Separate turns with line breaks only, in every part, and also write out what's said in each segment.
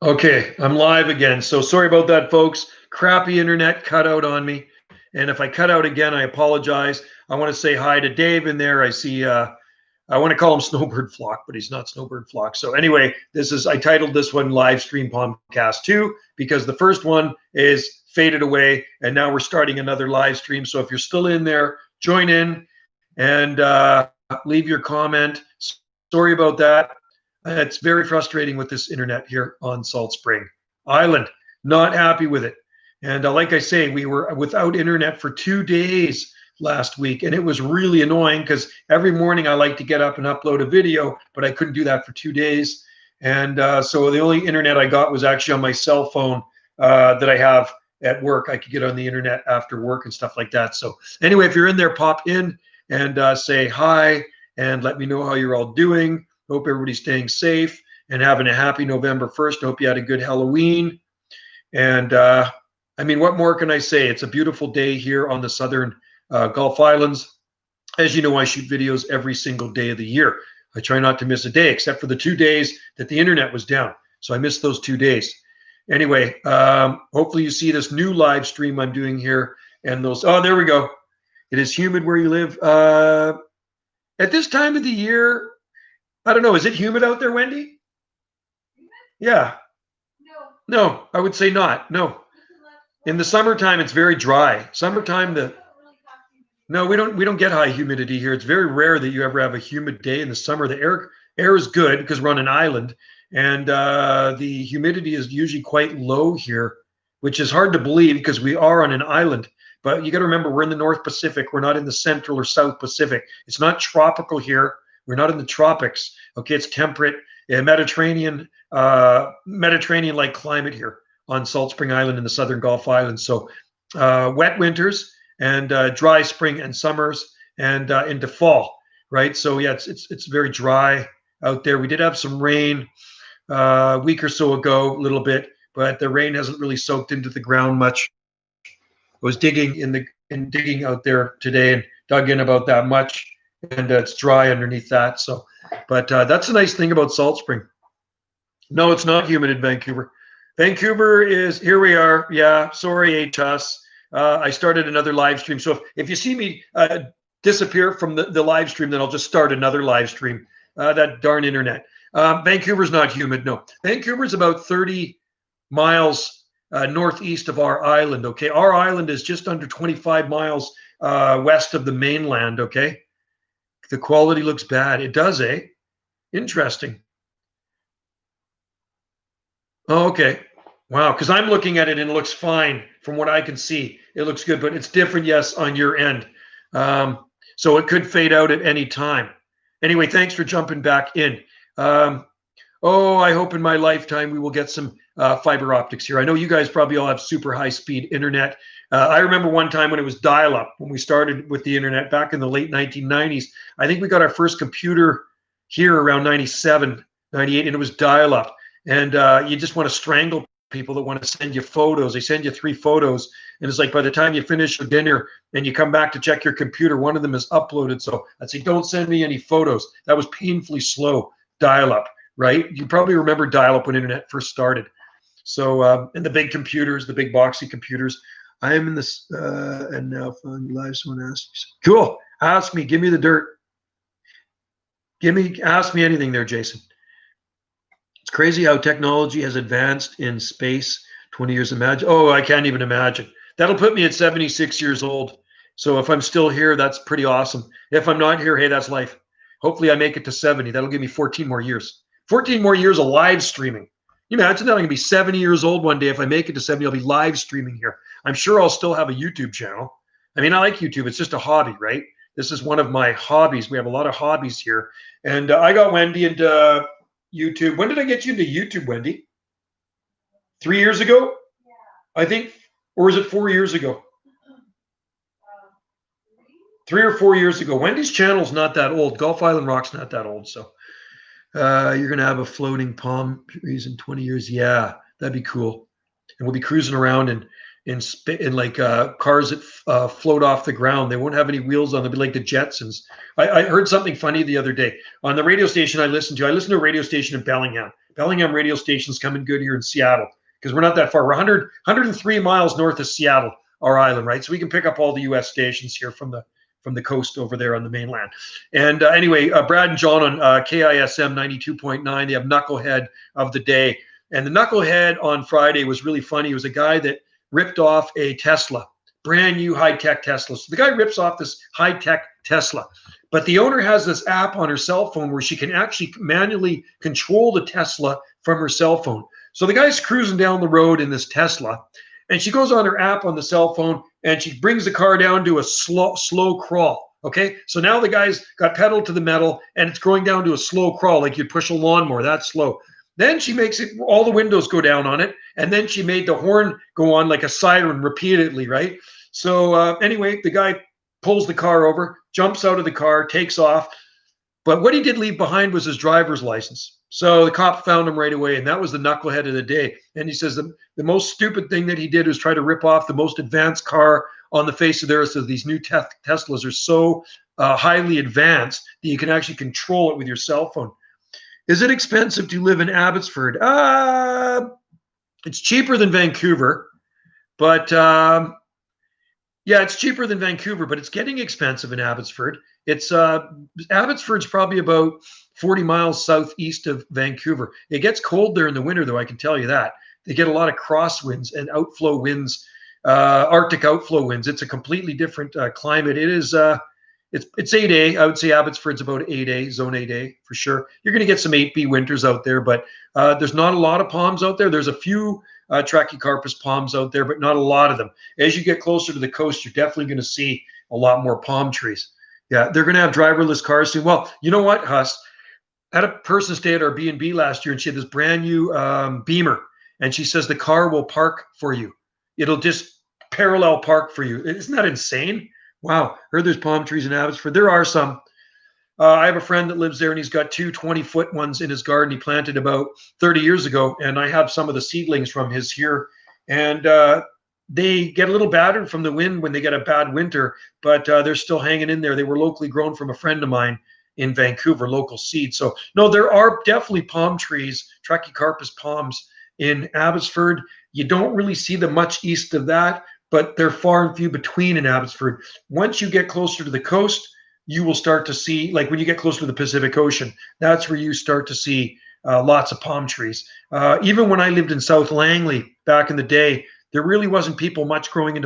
Okay, I'm live again. So sorry about that, folks. Crappy internet cut out on me. And if I cut out again, I apologize. I want to say hi to Dave in there. I see I want to call him Snowbird Flock, but he's not Snowbird Flock. So anyway, I titled this one Live Stream Palmcast 2 because the first one is faded away and now we're starting another live stream. So if you're still in there, join in and leave your comment. Sorry about that. It's very frustrating with this internet here on Salt Spring Island. Not happy with it. And like I say, we were without internet for 2 days last week, and it was really annoying because every morning I like to get up and upload a video, but I couldn't do that for 2 days. And so the only internet I got was actually on my cell phone that I have at work. I could get on the internet after work and stuff like that. So anyway, if you're in there, pop in and say hi and let me know how you're all doing. Hope everybody's staying safe and having a happy November 1st. Hope you had a good Halloween. And I mean, what more can I say? It's a beautiful day here on the southern Gulf Islands. As you know, I shoot videos every single day of the year. I try not to miss a day, except for the 2 days that the internet was down. So I missed those 2 days. Anyway, hopefully you see this new live stream I'm doing here. And those, oh, there we go. It is humid where you live. At this time of the year, I don't know. Is it humid out there, Wendy? Yeah. No, I would say not. No. In the summertime, it's very dry. Summertime, no, we don't get high humidity here. It's very rare that you ever have a humid day in the summer. The air is good because we're on an island, and the humidity is usually quite low here, which is hard to believe because we are on an island. But you got to remember, we're in the North Pacific. We're not in the Central or South Pacific. It's not tropical here. We're not in the tropics. Okay, it's temperate, Mediterranean-like climate here on Salt Spring Island in the Southern Gulf Islands. So wet winters and dry spring and summers and into fall, right? So yeah, it's very dry out there. We did have some rain a week or so ago, a little bit, but the rain hasn't really soaked into the ground much. I was digging out there today and dug in about that much. And it's dry underneath that. So, but that's a nice thing about Salt Spring. No, it's not humid in Vancouver. Vancouver is, here we are. Yeah, sorry, HUS. I started another live stream. So if you see me disappear from the live stream, then I'll just start another live stream. That darn internet. Vancouver's not humid, no. Vancouver's about 30 miles northeast of our island, okay? Our island is just under 25 miles west of the mainland, okay? The quality looks bad. It does, eh? Interesting. Oh, okay. Wow, because I'm looking at it and it looks fine from what I can see. It looks good, but it's different, yes, on your end. So it could fade out at any time. Anyway, thanks for jumping back in. I hope in my lifetime we will get some fiber optics here. I know you guys probably all have super high-speed internet. I remember one time when it was dial-up, when we started with the internet back in the late 1990s. I think we got our first computer here around 97, 98, and it was dial-up. And you just want to strangle people that want to send you photos. They send you 3 photos, and it's like by the time you finish your dinner and you come back to check your computer, one of them is uploaded. So I'd say, don't send me any photos. That was painfully slow dial-up, right? You probably remember dial-up when internet first started. So, and the big computers, the big boxy computers. I am in this, and now found live. Someone asked. Cool. Ask me. Give me the dirt. Ask me anything there, Jason. It's crazy how technology has advanced in space. 20 years, imagine. Oh, I can't even imagine. That'll put me at 76 years old. So if I'm still here, that's pretty awesome. If I'm not here, hey, that's life. Hopefully I make it to 70. That'll give me 14 more years. 14 more years of live streaming. You imagine that I'm going to be 70 years old one day. If I make it to 70, I'll be live streaming here. I'm sure I'll still have a YouTube channel. I mean, I like YouTube. It's just a hobby, right? This is one of my hobbies. We have a lot of hobbies here. And I got Wendy into YouTube. When did I get you into YouTube, Wendy? 3 years ago? Yeah. I think, or was it 4 years ago? 3 or 4 years ago. Wendy's channel's not that old. Gulf Island Rock's not that old, so. You're going to have a floating palm trees in 20 years. Yeah, that'd be cool. And we'll be cruising around in like cars that float off the ground. They won't have any wheels on them. They'll be like the Jetsons. I heard something funny the other day on the radio station I listened to. I listened to a radio station in Bellingham Bellingham radio station's coming good here in Seattle because we're not that far. We're 103 miles north of Seattle, our island, right? So we can pick up all the U.S. stations here from the coast over there on the mainland. And anyway, Brad and John on KISM 92.9, they have Knucklehead of the Day. And the Knucklehead on Friday was really funny. It was a guy that ripped off a Tesla, brand new high-tech Tesla. So the guy rips off this high-tech Tesla. But the owner has this app on her cell phone where she can actually manually control the Tesla from her cell phone. So the guy's cruising down the road in this Tesla, and she goes on her app on the cell phone, and she brings the car down to a slow crawl. Okay, so now the guy's got pedal to the metal, and it's going down to a slow crawl, like you'd push a lawnmower. That's slow. Then she makes it, all the windows go down on it, and then she made the horn go on like a siren repeatedly, right? So anyway, the guy pulls the car over, jumps out of the car, takes off. But what he did leave behind was his driver's license. So the cop found him right away, and that was the Knucklehead of the Day. And he says the most stupid thing that he did was try to rip off the most advanced car on the face of the earth. So these new Teslas are so highly advanced that you can actually control it with your cell phone. Is it expensive to live in Abbotsford? It's cheaper than Vancouver, but yeah, it's cheaper than Vancouver, but it's getting expensive in Abbotsford. It's Abbotsford's probably about 40 miles southeast of Vancouver. It gets cold there in the winter, though, I can tell you that. They get a lot of crosswinds and outflow winds, Arctic outflow winds. It's a completely different climate. It is it's 8A. I would say Abbotsford's about 8A, zone 8A for sure. You're going to get some 8B winters out there, but there's not a lot of palms out there. There's a few Trachycarpus palms out there, but not a lot of them. As you get closer to the coast, you're definitely going to see a lot more palm trees. Yeah, they're going to have driverless cars soon. Well, you know what, Huss? I had a person stay at our B&B last year, and she had this brand new Beamer, and she says the car will park for you. It'll just parallel park for you. Isn't that insane? Wow. Heard there's palm trees in Abbotsford. There are some. I have a friend that lives there, and he's got two 20-foot ones in his garden. He planted about 30 years ago, and I have some of the seedlings from his here. And they get a little battered from the wind when they get a bad winter, but they're still hanging in there. They were locally grown from a friend of mine in Vancouver, local seed. So, no, there are definitely palm trees, Trachycarpus palms in Abbotsford. You don't really see them much east of that, but they're far and few between in Abbotsford. Once you get closer to the coast, you will start to see, like when you get closer to the Pacific Ocean, that's where you start to see lots of palm trees. Even when I lived in South Langley back in the day, there really wasn't people much growing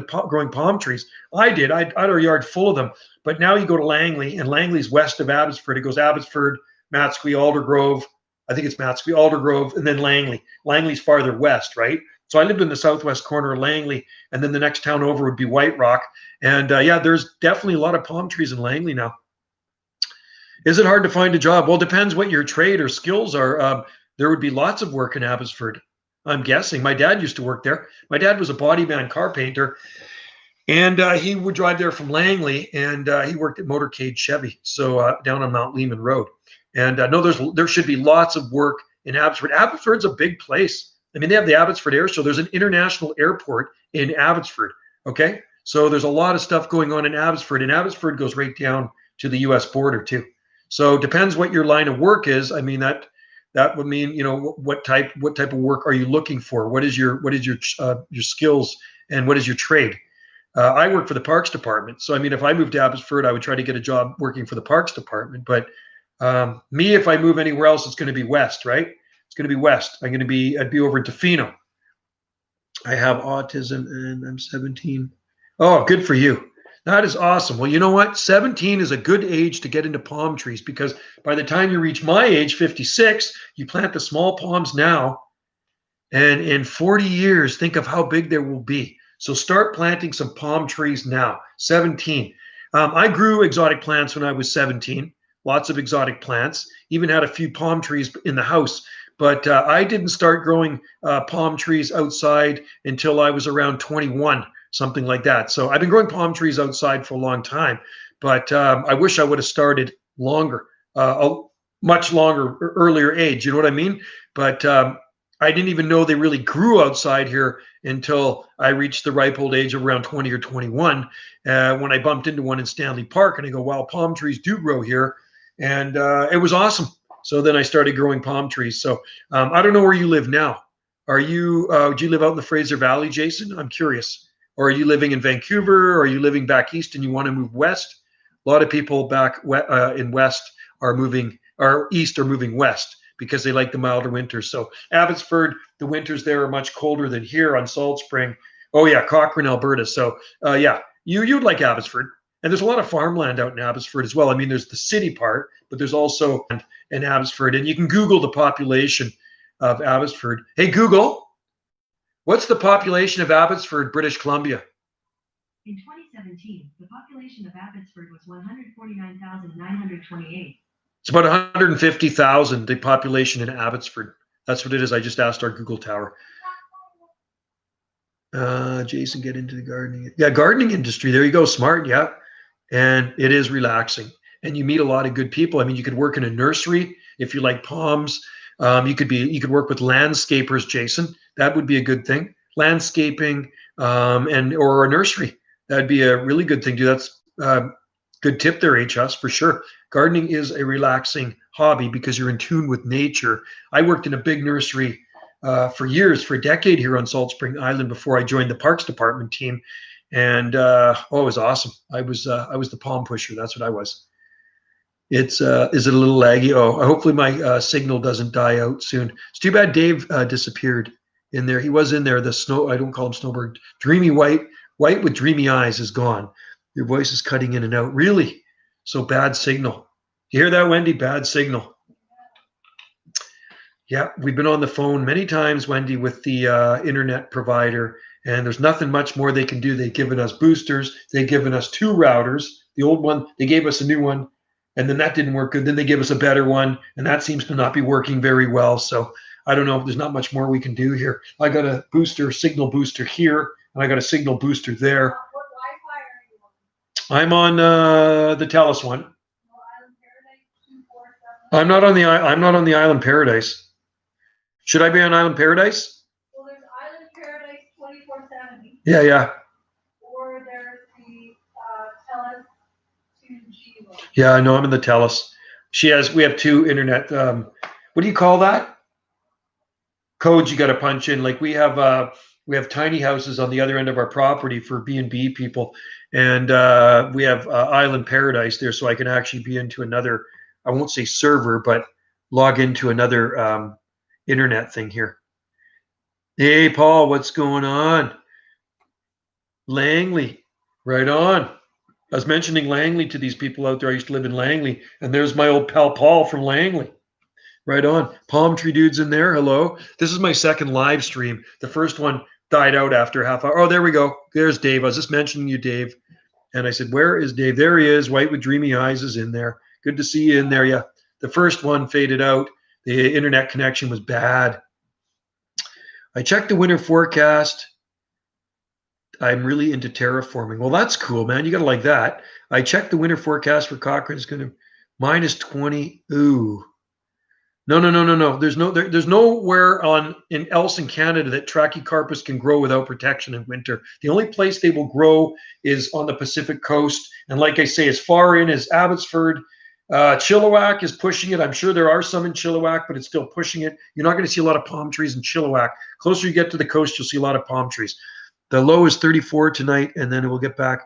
palm trees. I did. I had a yard full of them. But now you go to Langley, and Langley's west of Abbotsford. It goes Abbotsford, Matsqui, Aldergrove. I think it's Matsqui, Aldergrove, and then Langley. Langley's farther west, right? So I lived in the southwest corner of Langley, and then the next town over would be White Rock. And yeah, there's definitely a lot of palm trees in Langley now. Is it hard to find a job? Well, it depends what your trade or skills are. There would be lots of work in Abbotsford, I'm guessing. My dad used to work there. My dad was a body man car painter, and he would drive there from Langley, and he worked at Motorcade Chevy, so down on Mount Lehman Road. And no, there should be lots of work in Abbotsford. Abbotsford's a big place. I mean, they have the Abbotsford Air Show. There's an international airport in Abbotsford, okay? So there's a lot of stuff going on in Abbotsford, and Abbotsford goes right down to the U.S. border too. So it depends what your line of work is. I mean, that would mean, you know, what type of work are you looking for? What is your skills, and what is your trade? I work for the Parks Department. So, I mean, if I moved to Abbotsford, I would try to get a job working for the Parks Department. But me, if I move anywhere else, it's going to be west, right? It's going to be west. I'd be over in Tofino. I have autism and I'm 17. Oh, good for you. That is awesome. Well, you know what? 17 is a good age to get into palm trees, because by the time you reach my age, 56, you plant the small palms now. And in 40 years, think of how big there will be. So start planting some palm trees now. 17. I grew exotic plants when I was 17. Lots of exotic plants. Even had a few palm trees in the house. But I didn't start growing palm trees outside until I was around 21, something like that. So I've been growing palm trees outside for a long time. But I wish I would have started longer, much longer, earlier age. You know what I mean? But I didn't even know they really grew outside here until I reached the ripe old age of around 20 or 21, when I bumped into one in Stanley Park, and I go, wow, palm trees do grow here. And it was awesome. So then I started growing palm trees. So I don't know where you live now. Are you, do you live out in the Fraser Valley, Jason? I'm curious. Or are you living in Vancouver? Or are you living back east and you want to move west? A lot of people back in west are moving, or east are moving west because they like the milder winters. So Abbotsford, the winters there are much colder than here on Salt Spring. Oh yeah, Cochrane, Alberta. So yeah, you'd like Abbotsford. And there's a lot of farmland out in Abbotsford as well. I mean, there's the city part, but there's also in Abbotsford. And you can Google the population of Abbotsford. Hey, Google, what's the population of Abbotsford, British Columbia?
In 2017, the population of Abbotsford was 149,928.
It's about 150,000, the population in Abbotsford. That's what it is. I just asked our Google Tower. Jason, get into the gardening. Yeah, gardening industry. There you go. Smart. Yeah. And it is relaxing. And you meet a lot of good people. I mean, you could work in a nursery if you like palms. You could work with landscapers, Jason. That would be a good thing. Landscaping and or a nursery. That'd be a really good thing to do. That's good tip there, HS, for sure. Gardening is a relaxing hobby because you're in tune with nature. I worked in a big nursery for years, for a decade here on Salt Spring Island before I joined the Parks Department team. And oh, it was awesome. I was the palm pusher. That's what I was. It's is it a little laggy? Oh, hopefully my signal doesn't die out soon. It's too bad Dave disappeared in there. He was in there. The snow, I don't call him Snowbird. Dreamy white with dreamy eyes is gone. Your voice is cutting in and out. Really? So bad signal. You hear that, Wendy? Bad signal. Yeah, we've been on the phone many times, Wendy, with the internet provider, and there's nothing much more they can do. They've given us boosters. They've given us 2 routers. The old one, they gave us a new one, and then that didn't work good. Then they gave us a better one, and that seems to not be working very well. So I don't know. There's not much more we can do here. I got a signal booster here, and I got a signal booster there.
What Wi-Fi are you on?
I'm on the TELUS one.
Island Paradise 247.
I'm not on the Island Paradise. Should I be on Island Paradise?
Well, there's Island Paradise 2470.
Yeah.
Or there's the TELUS 2G one.
Yeah, I know. I'm in the TELUS. We have 2 internet. What do you call that? Codes you got to punch in. Like we have tiny houses on the other end of our property for B&B people, and we have Island Paradise there, so I can actually be into another. I won't say server, but log into another internet thing here. Hey, Paul, what's going on? Langley, right on. I was mentioning Langley to these people out there. I used to live in Langley, and there's my old pal Paul from Langley. Right on. Palm Tree Dude's in there. Hello. This is my second live stream. The first one died out after a half hour. Oh, there we go. There's Dave. I was just mentioning you, Dave. And I said, where is Dave? There he is. White with dreamy eyes is in there. Good to see you in there. Yeah. The first one faded out. The internet connection was bad. I checked the winter forecast. I'm really into terraforming. Well, that's cool, man. You got to like that. I checked the winter forecast for Cochrane. It's going to -20. Ooh. No. There's nowhere in else in Canada that Trachycarpus can grow without protection in winter. The only place they will grow is on the Pacific coast. And like I say, as far in as Abbotsford, Chilliwack is pushing it. I'm sure there are some in Chilliwack, but it's still pushing it. You're not going to see a lot of palm trees in Chilliwack. Closer you get to the coast, you'll see a lot of palm trees. The low is 34 tonight, and then it will get back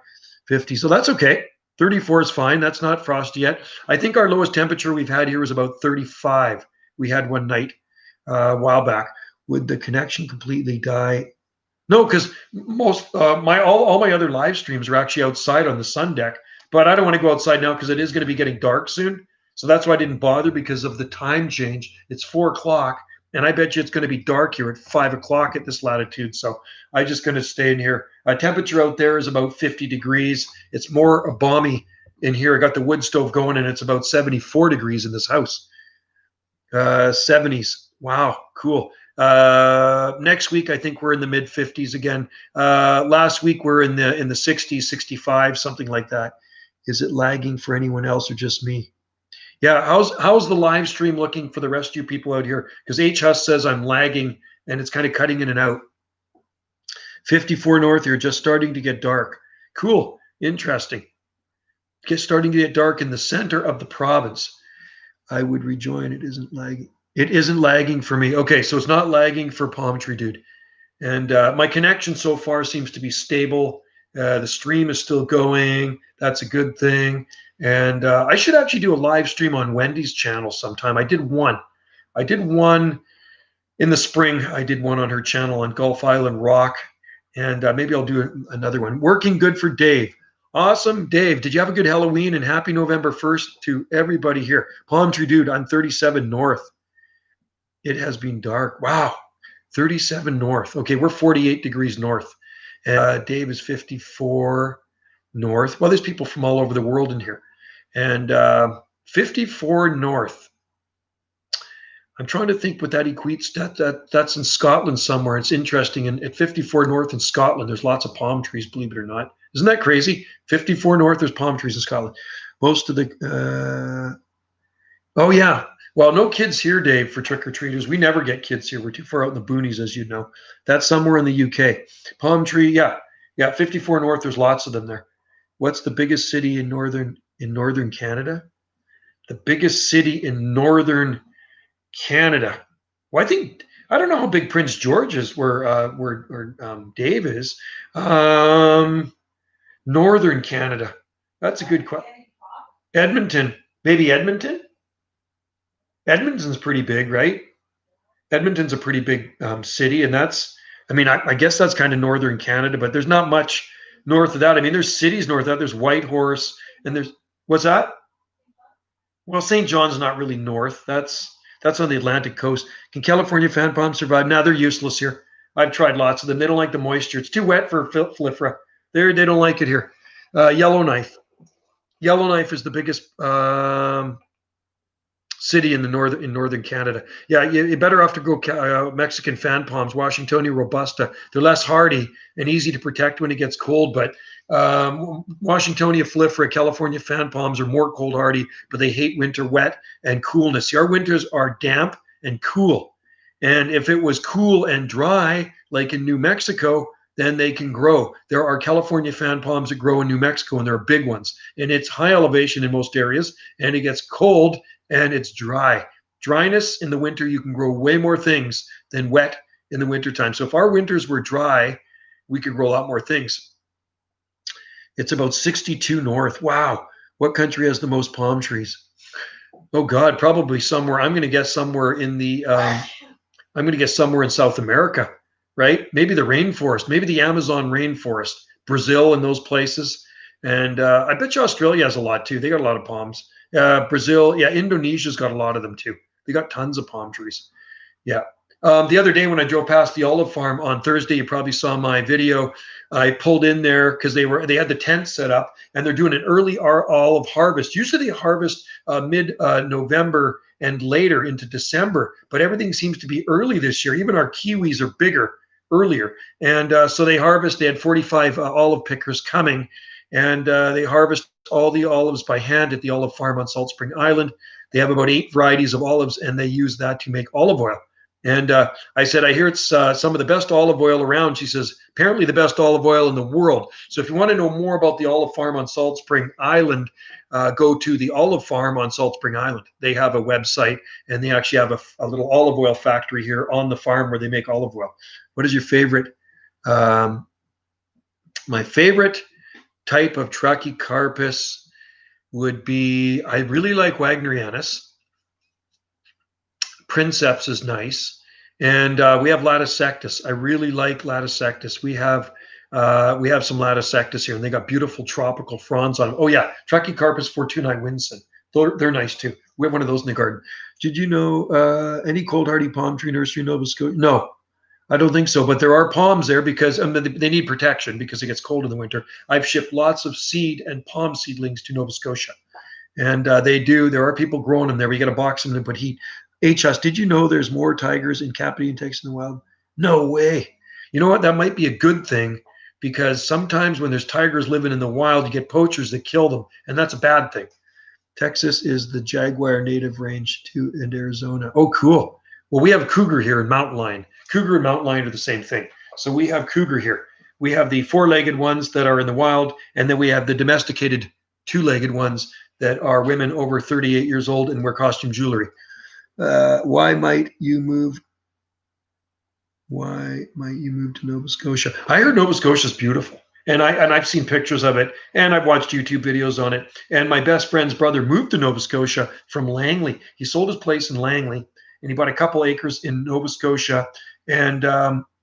50. So that's okay. 34 is fine. That's not frosty yet. I think our lowest temperature we've had here was about 35. We had one night a while back. Would the connection completely die? No, because most all my other live streams are actually outside on the sun deck. But I don't want to go outside now because it is going to be getting dark soon. So that's why I didn't bother, because of the time change. It's 4 o'clock, and I bet you it's going to be dark here at 5 o'clock at this latitude. So I'm just going to stay in here. Temperature out there is about 50 degrees. It's more balmy in here. I got the wood stove going, and it's about 74 degrees in this house. 70s. Wow, cool. Next week, I think we're in the mid 50s again. Last week we're in the 60s, 65, something like that. Is it lagging for anyone else or just me? Yeah, how's the live stream looking for the rest of you people out here? Because H. Huss says I'm lagging and it's kind of cutting in and out. 54 north, you're just starting to get dark. Cool, interesting. Starting to get dark in the center of the province. I would rejoin. It isn't lagging. It isn't lagging for me. Okay, so it's not lagging for Palm Tree Dude. And my connection so far seems to be stable. The stream is still going. That's a good thing. And I should actually do a live stream on Wendy's channel sometime. I did one. I did one in the spring. I did one on her channel on Gulf Island Rock. And maybe I'll do another one. Working good for Dave. Awesome. Dave, did you have a good Halloween and happy November 1st to everybody here? Palm Tree Dude, I'm 37 North. It has been dark. Wow. 37 north. Okay, we're 48 degrees north. Dave is 54 north. Well, there's people from all over the world in here. And 54 north. I'm trying to think what that equates. That's in Scotland somewhere. It's interesting. And at 54 north in Scotland, there's lots of palm trees, believe it or not. Isn't that crazy? 54 north, there's palm trees in Scotland. Most of the oh yeah. Well, no kids here, Dave, for trick-or-treaters. We never get kids here. We're too far out in the boonies, as you know. That's somewhere in the UK. Palm tree, yeah. Yeah, 54 north, there's lots of them there. What's the biggest city in northern Canada? The biggest city in northern Canada. Well, I don't know how big Prince George is where Dave is. Northern Canada. That's a good question. Edmonton. Maybe Edmonton? Edmonton's pretty big, right? Edmonton's a pretty big city, and I guess that's kind of northern Canada, but there's not much north of that. I mean, there's cities north of that. There's Whitehorse, and what's that? Well, St. John's not really north. That's on the Atlantic coast. Can California fan palms survive? Now they're useless here. I've tried lots of them. They don't like the moisture. It's too wet for Flifra. They don't like it here. Yellowknife. Yellowknife is the biggest city in northern Canada. Yeah, you better off to go Mexican fan palms, Washingtonia robusta. They're less hardy and easy to protect when it gets cold, but Washingtonia flifera, California fan palms are more cold hardy, but they hate winter wet and coolness. See, our winters are damp and cool. And if it was cool and dry, like in New Mexico, then they can grow. There are California fan palms that grow in New Mexico, and they're big ones. And it's high elevation in most areas, and it gets cold and it's dry. Dryness in the winter, you can grow way more things than wet in the wintertime. So if our winters were dry, we could grow a lot more things. It's about 62 north. Wow. What country has the most palm trees? Oh God, probably somewhere. I'm going to guess somewhere in South America, right? Maybe the rainforest, maybe the Amazon rainforest, Brazil and those places. And I bet you Australia has a lot too. They got a lot of palms. Brazil, yeah, Indonesia's got a lot of them too. They got tons of palm trees. Yeah. The other day when I drove past the olive farm on Thursday, you probably saw my video. I pulled in there because they had the tent set up, and they're doing an early olive harvest. Usually they harvest mid-November and later into December, but everything seems to be early this year. Even our kiwis are bigger earlier. And so they had 45 olive pickers coming, and they harvest all the olives by hand at the olive farm on Salt Spring Island. They have about 8 varieties of olives, and they use that to make olive oil. And I said, I hear it's some of the best olive oil around. She says, apparently the best olive oil in the world. So if you want to know more about the olive farm on Salt Spring Island, go to the olive farm on Salt Spring Island. They have a website, and they actually have a little olive oil factory here on the farm where they make olive oil. What is your favorite? My favorite type of Trachycarpus would be, I really like Wagnerianus. Princeps is nice. And we have Latisectus. I really like Latisectus. We have some Latisectus here, and they got beautiful tropical fronds on them. Oh yeah, Trachycarpus fortunei Winson. They're nice too. We have one of those in the garden. Did you know any cold hardy palm tree nursery in Nova Scotia? No, I don't think so. But there are palms there because they need protection because it gets cold in the winter. I've shipped lots of seed and palm seedlings to Nova Scotia, and there are people growing them there. We got to box them and put heat. HS, did you know there's more tigers in captivity in Texas in the wild? No way. You know what? That might be a good thing, because sometimes when there's tigers living in the wild, you get poachers that kill them, and that's a bad thing. Texas is the jaguar native range too, in Arizona. Oh, cool. Well, we have cougar here and mountain lion. Cougar and mountain lion are the same thing. So we have cougar here. We have the 4-legged ones that are in the wild, and then we have the domesticated 2-legged ones that are women over 38 years old and wear costume jewelry. Why might you move? Why might you move to Nova Scotia? I heard Nova Scotia is beautiful, and I've seen pictures of it, and I've watched YouTube videos on it. And my best friend's brother moved to Nova Scotia from Langley. He sold his place in Langley, and he bought a couple acres in Nova Scotia, and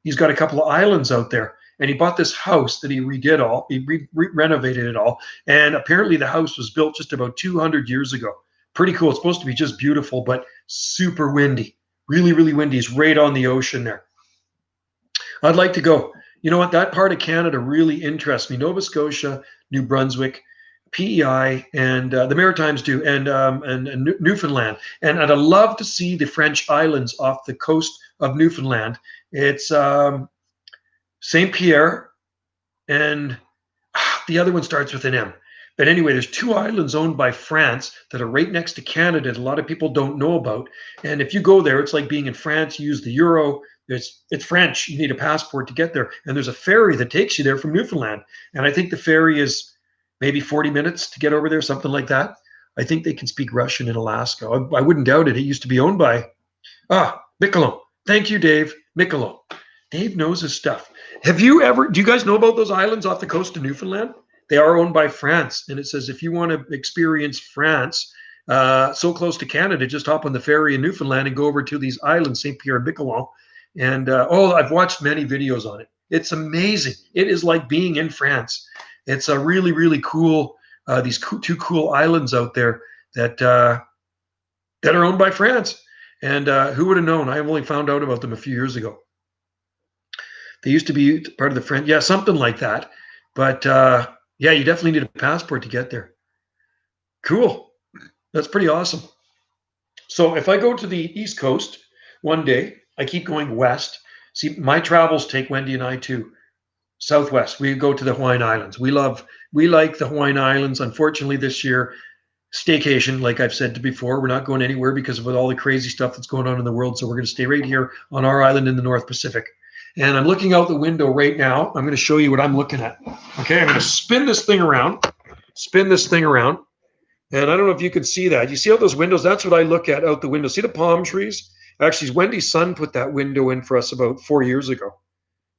he's got a couple of islands out there. And he bought this house that he redid all. He renovated it all, and apparently the house was built just about 200 years ago. Pretty cool. It's supposed to be just beautiful, but super windy. Really, really windy. It's right on the ocean there. I'd like to go. You know what? That part of Canada really interests me. Nova Scotia, New Brunswick, PEI, and the Maritimes do, and Newfoundland. And I'd love to see the French islands off the coast of Newfoundland. It's Saint Pierre, and the other one starts with an M. But anyway, there's two islands owned by France that are right next to Canada that a lot of people don't know about. And if you go there, it's like being in France. You use the euro. It's French. You need a passport to get there. And there's a ferry that takes you there from Newfoundland. And I think the ferry is maybe 40 minutes to get over there, something like that. I think they can speak Russian in Alaska. I wouldn't doubt it. It used to be owned by Miquelon. Thank you, Dave. Miquelon. Dave knows his stuff. Do you guys know about those islands off the coast of Newfoundland? They are owned by France. And it says if you want to experience France, so close to Canada, just hop on the ferry in Newfoundland and go over to these islands, St. Pierre and Miquelon. And I've watched many videos on it. It's amazing. It is like being in France. It's a really, really cool, these two cool islands out there that are owned by France. And who would have known? I only found out about them a few years ago. They used to be part of the French. Yeah, something like that. But yeah, you definitely need a passport to get there. Cool. That's pretty awesome. So if I go to the East Coast one day, I keep going west. See, my travels take Wendy and I to southwest. We go to the Hawaiian Islands. We like the Hawaiian Islands. Unfortunately, this year, staycation, like I've said before, we're not going anywhere because of all the crazy stuff that's going on in the world. So we're going to stay right here on our island in the North Pacific. And I'm looking out the window right now. I'm going to show you what I'm looking at. Okay, I'm going to spin this thing around. And I don't know if you can see that. You see all those windows? That's what I look at out the window. See the palm trees? Actually, Wendy's son put that window in for us about 4 years ago,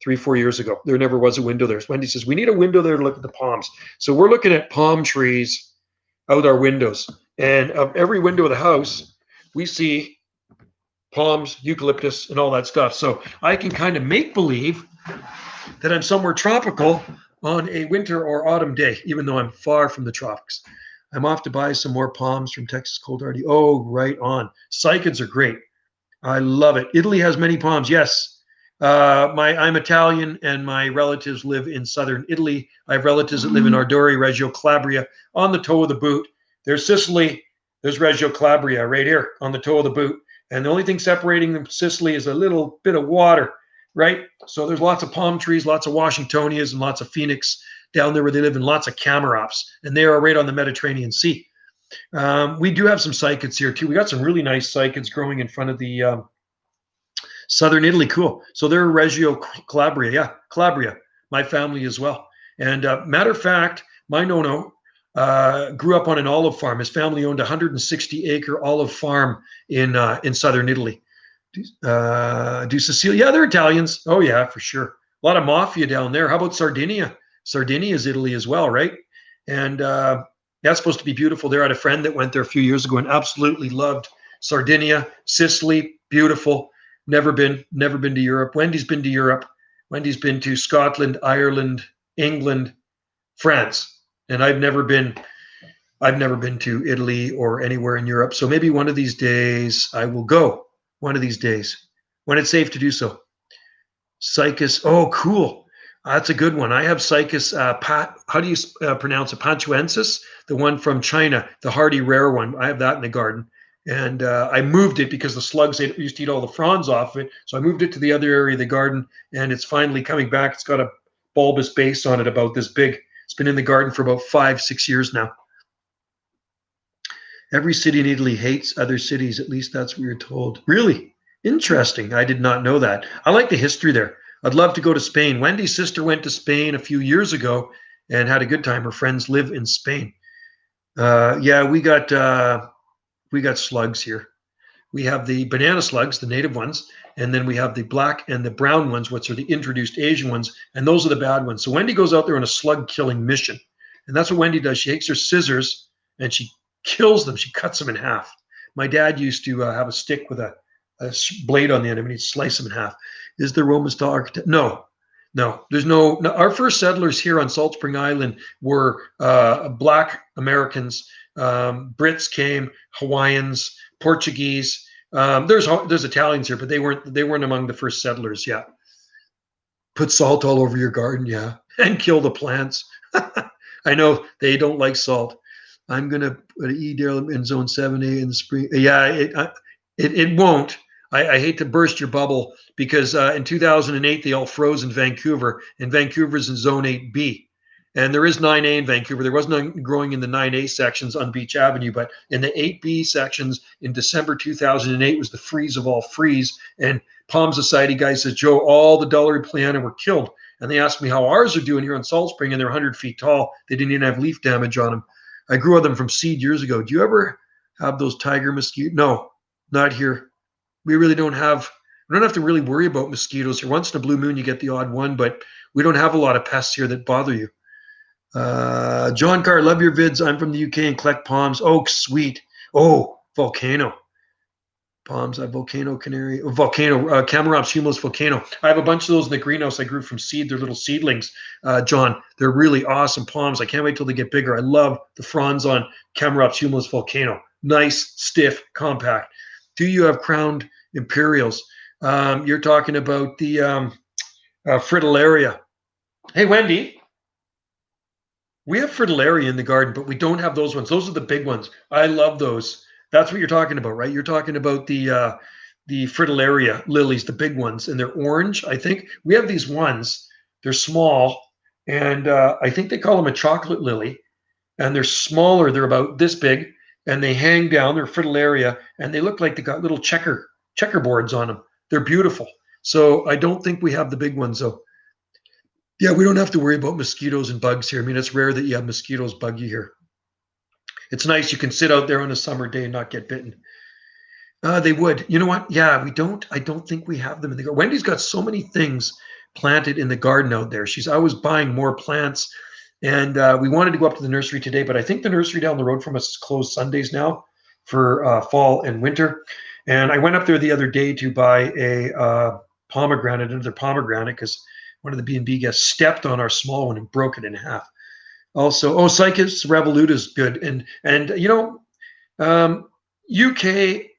3-4 years ago. There never was a window there. So Wendy says, we need a window there to look at the palms. So we're looking at palm trees out our windows. And of every window of the house, we see palms, eucalyptus, and all that stuff. So I can kind of make believe that I'm somewhere tropical on a winter or autumn day, even though I'm far from the tropics. I'm off to buy some more palms from Texas Cold Hardy. Oh, right on. Cycads are great. I love it. Italy has many palms. Yes. I'm Italian and my relatives live in southern Italy. I have relatives that live in Ardori, Reggio Calabria, on the toe of the boot. There's Sicily. There's Reggio Calabria right here on the toe of the boot. And the only thing separating them, Sicily, is a little bit of water, right? So there's lots of palm trees, lots of Washingtonias, and lots of Phoenix down there where they live, and lots of Camarops. And they are right on the Mediterranean Sea. We do have some cycads here too. We got some really nice cycads growing in front of the southern Italy. Cool. So they're Reggio Calabria. Yeah, Calabria. My family as well. And matter of fact, my Nono grew up on an olive farm. His family owned a 160-acre olive farm in southern Italy. Do Sicilia? Yeah, they're Italians. Oh yeah, for sure. A lot of mafia down there. How about Sardinia? Sardinia is Italy as well, right? And that's supposed to be beautiful there. I had a friend that went there a few years ago and absolutely loved Sardinia. Sicily, beautiful. Never been to Europe. Wendy's been to Europe. Wendy's been to Scotland, Ireland, England, France. And I've never been to Italy or anywhere in Europe. So maybe one of these days I will go. One of these days when it's safe to do so. Cycas. Oh, cool. That's a good one. I have Cycas, how do you pronounce it? Pantuensis, the one from China, the hardy rare one. I have that in the garden. And I moved it because the slugs used to eat all the fronds off it. So I moved it to the other area of the garden, and it's finally coming back. It's got a bulbous base on it about this big. It's been in the garden for about 5-6 years now. Every city in Italy hates other cities. At least that's what we were told. Really? Interesting. I did not know that. I like the history there. I'd love to go to Spain. Wendy's sister went to Spain a few years ago and had a good time. Her friends live in Spain. Yeah, we got slugs here. We have the banana slugs, the native ones, and then we have the black and the brown ones, which are the introduced Asian ones, and those are the bad ones. So Wendy goes out there on a slug killing mission, and that's what Wendy does. She takes her scissors and she kills them. She cuts them in half. My dad used to have a stick with a blade on the end of it, and he'd slice them in half. Is there Roman style architect? No, no. There's no. Our first settlers here on Salt Spring Island were Black Americans. Brits came, Hawaiians, Portuguese. There's Italians here, but they weren't among the first settlers. Yeah, put salt all over your garden. Yeah, and kill the plants. I know they don't like salt. I'm gonna put E Daryl in zone 7A in the spring. Yeah, it won't. I hate to burst your bubble because in 2008 they all froze in Vancouver, and Vancouver's in zone 8B. And there is 9A in Vancouver. There was none growing in the 9A sections on Beach Avenue, but in the 8B sections in December 2008 was the freeze of all freeze. And Palm Society guy says, Joe, all the Dollar Plana were killed. And they asked me how ours are doing here on Salt Spring, and they're 100 feet tall. They didn't even have leaf damage on them. I grew on them from seed years ago. Do you ever have those tiger mosquitoes? No, not here. We really don't have. We don't have to really worry about mosquitoes here. Once in a blue moon, you get the odd one, but we don't have a lot of pests here that bother you. John Carr, love your vids. I'm from the UK and collect palms. Oh, sweet. Oh, volcano. Palms, volcano, canary, volcano, Camarops humus volcano. I have a bunch of those in the greenhouse I grew from seed. They're little seedlings, John. They're really awesome palms. I can't wait till they get bigger. I love the fronds on Camarops humus volcano. Nice, stiff, compact. Do you have crowned imperials? You're talking about the fritillaria. Hey, Wendy, we have fritillaria in the garden, but we don't have those ones. Those are the big ones. I love those. That's what you're talking about, right? You're talking about the fritillaria lilies, the big ones, and they're orange. I think we have these ones. They're small, and I think they call them a chocolate lily. And they're smaller. They're about this big, and they hang down. They're fritillaria, and they look like they got little checkerboards on them. They're beautiful. So I don't think we have the big ones though. Yeah, we don't have to worry about mosquitoes and bugs here. I mean, it's rare that you have mosquitoes bug you here. It's nice you can sit out there on a summer day and not get bitten. They would. You know what? Yeah, we don't. I don't think we have them in the garden. Wendy's got so many things planted in the garden out there. She's always buying more plants. And we wanted to go up to the nursery today, but I think the nursery down the road from us is closed Sundays now for fall and winter. And I went up there the other day to buy a pomegranate, another pomegranate, because one of the B&B guests stepped on our small one and broke it in half. Also, Cycas revoluta is good, and UK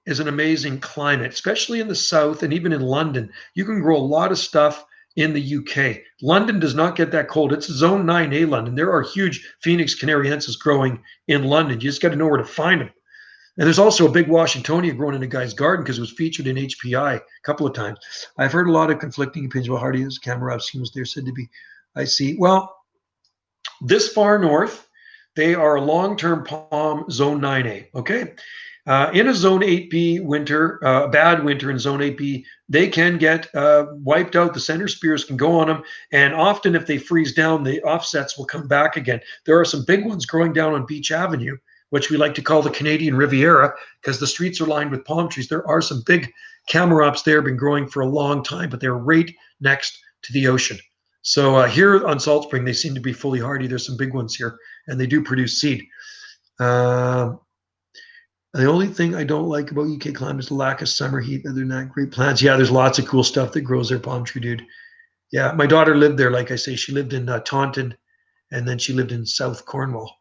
is an amazing climate, especially in the south and even in London. You can grow a lot of stuff in the UK. London does not get that cold. It's zone 9A London. There are huge Phoenix canariensis growing in London. You just got to know where to find them. And there's also a big Washingtonia growing in a guy's garden because it was featured in HPI a couple of times. I've heard a lot of conflicting opinions about hardies. Camarops humus, they're said to be. I see. Well, this far north, they are a long-term palm zone 9A. Okay. In a zone 8B winter, bad winter in zone 8B, they can get wiped out. The center spears can go on them. And often if they freeze down, the offsets will come back again. There are some big ones growing down on Beach Avenue, which we like to call the Canadian Riviera because the streets are lined with palm trees. There are some big Camarops there, been growing for a long time, but they're right next to the ocean. So here on Salt Spring, they seem to be fully hardy. There's some big ones here, and they do produce seed. The only thing I don't like about UK climate is the lack of summer heat. Other than that, great plants. Yeah, there's lots of cool stuff that grows there, palm tree, dude. Yeah, my daughter lived there. Like I say, she lived in Taunton, and then she lived in South Cornwall.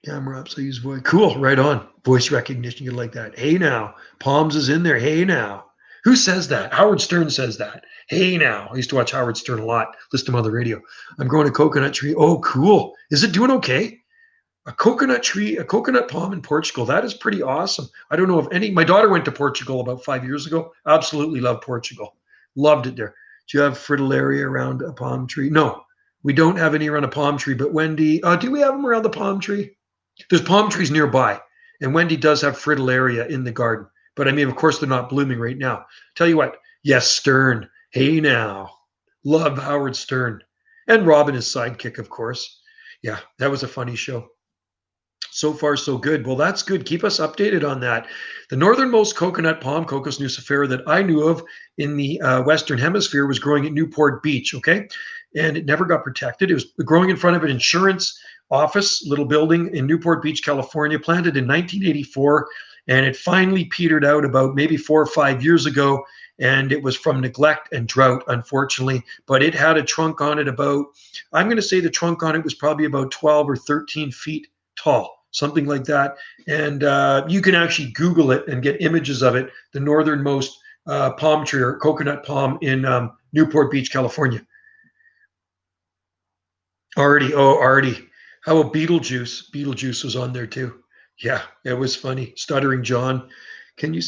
Camera up, so I use voice. Cool, right on. Voice recognition, you like that. Hey now, Palms is in there. Hey now. Who says that? Howard Stern says that. Hey now. I used to watch Howard Stern a lot, listen to him on the radio. I'm growing a coconut tree. Oh, cool. Is it doing okay? A coconut tree, a coconut palm in Portugal. That is pretty awesome. I don't know if any, my daughter went to Portugal about 5 years ago. Absolutely loved Portugal. Loved it there. Do you have fritillaria around a palm tree? No, we don't have any around a palm tree, but Wendy, do we have them around the palm tree? There's palm trees nearby, and Wendy does have fritillaria in the garden. But I mean, of course, they're not blooming right now. Tell you what, yes, Stern. Hey now. Love Howard Stern. And Robin, his sidekick, of course. Yeah, that was a funny show. So far, so good. Well, that's good. Keep us updated on that. The northernmost coconut palm, Cocos nucifera, that I knew of in the Western Hemisphere was growing at Newport Beach. Okay. And it never got protected. It was growing in front of an insurance office, little building in Newport Beach, California, planted in 1984. And it finally petered out about maybe 4 or 5 years ago. And it was from neglect and drought, unfortunately. But it had a trunk on it about, I'm going to say the trunk on it was probably about 12 or 13 feet tall, something like that. And you can actually Google it and get images of it. The northernmost palm tree or coconut palm in Newport Beach, California. Artie. How about Beetlejuice? Beetlejuice was on there too. Yeah, it was funny. Stuttering John. Can you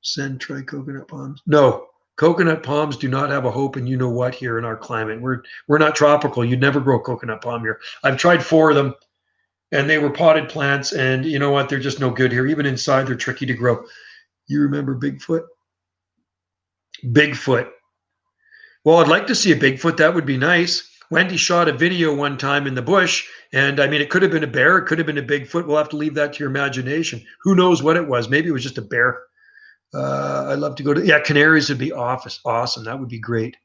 send try coconut palms? No. Coconut palms do not have a hope, and you know what, here in our climate. We're not tropical. You'd never grow coconut palm here. I've tried 4 of them, and they were potted plants, and you know what? They're just no good here. Even inside, they're tricky to grow. You remember Bigfoot? Bigfoot. Well, I'd like to see a Bigfoot. That would be nice. Wendy shot a video one time in the bush, and I mean, it could have been a bear, it could have been a Bigfoot. We'll have to leave that to your imagination. Who knows what it was? Maybe it was just a bear. I'd love to go to, yeah, Canaries would be awesome. That would be great.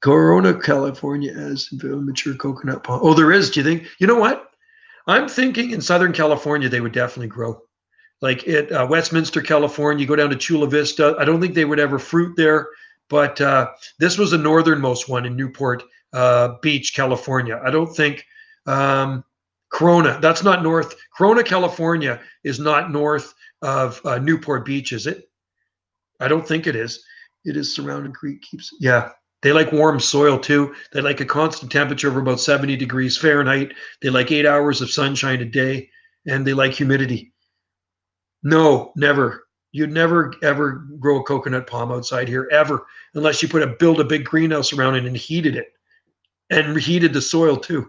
Corona, California as mature coconut palm. Oh, there is. Do you think? You know what? I'm thinking in Southern California, they would definitely grow. Like at Westminster, California, you go down to Chula Vista. I don't think they would ever fruit there, but this was the northernmost one in Newport Beach, California. I don't think Corona, that's not north. Corona, California is not north of Newport Beach, is it? I don't think it is. It is surrounding creek keeps, yeah. They like warm soil too. They like a constant temperature of about 70 degrees Fahrenheit. They like 8 hours of sunshine a day, and they like humidity. No, never. You'd never ever grow a coconut palm outside here ever, unless you build a big greenhouse around it and heated it, and heated the soil too.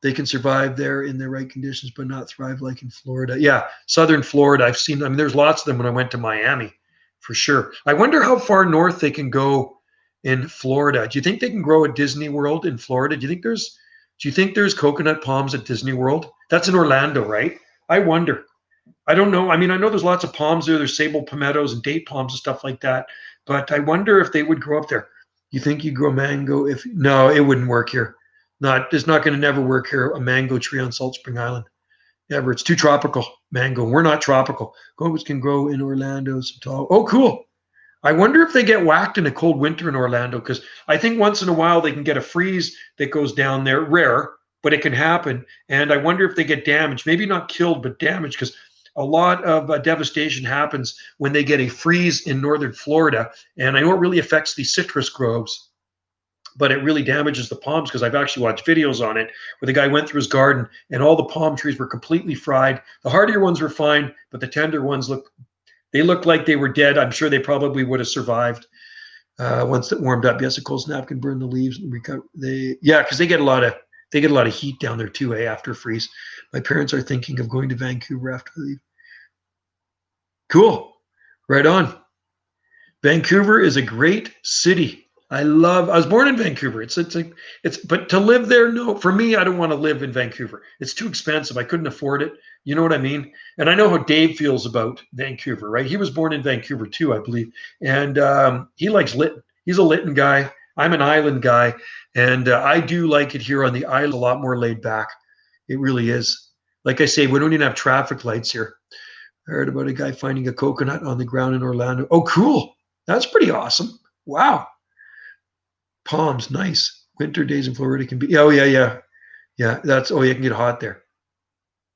They can survive there in the right conditions, but not thrive like in Florida. Yeah, southern Florida. I've seen. I mean, there's lots of them when I went to Miami, for sure. I wonder how far north they can go in Florida. Do you think they can grow at Disney World in Florida? Do you think there's coconut palms at Disney World? That's in Orlando, right? I wonder. I don't know. I mean, I know there's lots of palms there. There's sable palmettos and date palms and stuff like that. But I wonder if they would grow up there. You think you grow mango? If no, it wouldn't work here. It's not going to never work here. A mango tree on Salt Spring Island, ever. It's too tropical. Mango. We're not tropical. Guavas can grow in Orlando. Some tall. Oh, cool. I wonder if they get whacked in a cold winter in Orlando, because I think once in a while they can get a freeze that goes down there. Rare, but it can happen. And I wonder if they get damaged. Maybe not killed, but damaged, because a lot of devastation happens when they get a freeze in northern Florida. And I know it really affects the citrus groves, but it really damages the palms, because I've actually watched videos on it where the guy went through his garden and all the palm trees were completely fried. The hardier ones were fine, but the tender ones looked like they were dead. I'm sure they probably would have survived once it warmed up. Yes, a cold snap can burn the leaves and recover. Because they get a lot of heat down there too, after freeze. My parents are thinking of going to Vancouver after we leave. Cool. Right on. Vancouver is a great city. I was born in Vancouver. But to live there, no. For me, I don't want to live in Vancouver. It's too expensive. I couldn't afford it. You know what I mean? And I know how Dave feels about Vancouver, right? He was born in Vancouver too, I believe. And he likes Lytton. He's a Lytton guy. I'm an island guy. And I do like it here on the island, a lot more laid back. It really is. Like I say, we don't even have traffic lights here. I heard about a guy finding a coconut on the ground in Orlando. Oh, cool. That's pretty awesome. Wow. Palms, nice. Winter days in Florida can be, oh, yeah. Yeah, you can get hot there.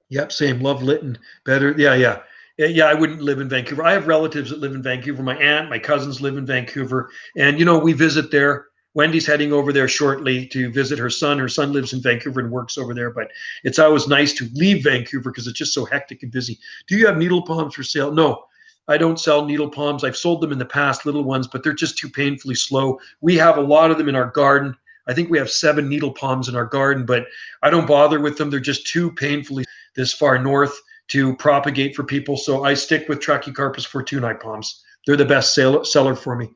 Yep, same. Love Lytton. Better, yeah. Yeah, I wouldn't live in Vancouver. I have relatives that live in Vancouver. My aunt, my cousins live in Vancouver. And, we visit there. Wendy's heading over there shortly to visit her son. Her son lives in Vancouver and works over there. But it's always nice to leave Vancouver because it's just so hectic and busy. Do you have needle palms for sale? No, I don't sell needle palms. I've sold them in the past, little ones, but they're just too painfully slow. We have a lot of them in our garden. I think we have 7 needle palms in our garden, but I don't bother with them. They're just too painfully this far north to propagate for people. So I stick with Trachycarpus fortunae palms. They're the best seller for me.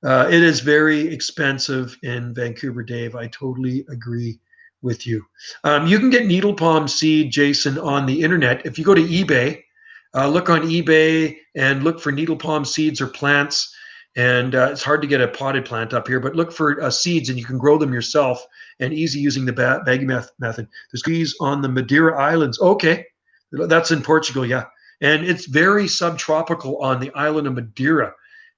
It is very expensive in Vancouver, Dave. I totally agree. with you. You can get needle palm seed, Jason, on the internet. If you go to eBay, look on eBay and look for needle palm seeds or plants. And it's hard to get a potted plant up here, but look for seeds and you can grow them yourself and easy using the baggy method. There's trees on the Madeira Islands. Okay, that's in Portugal, yeah. And it's very subtropical on the island of Madeira.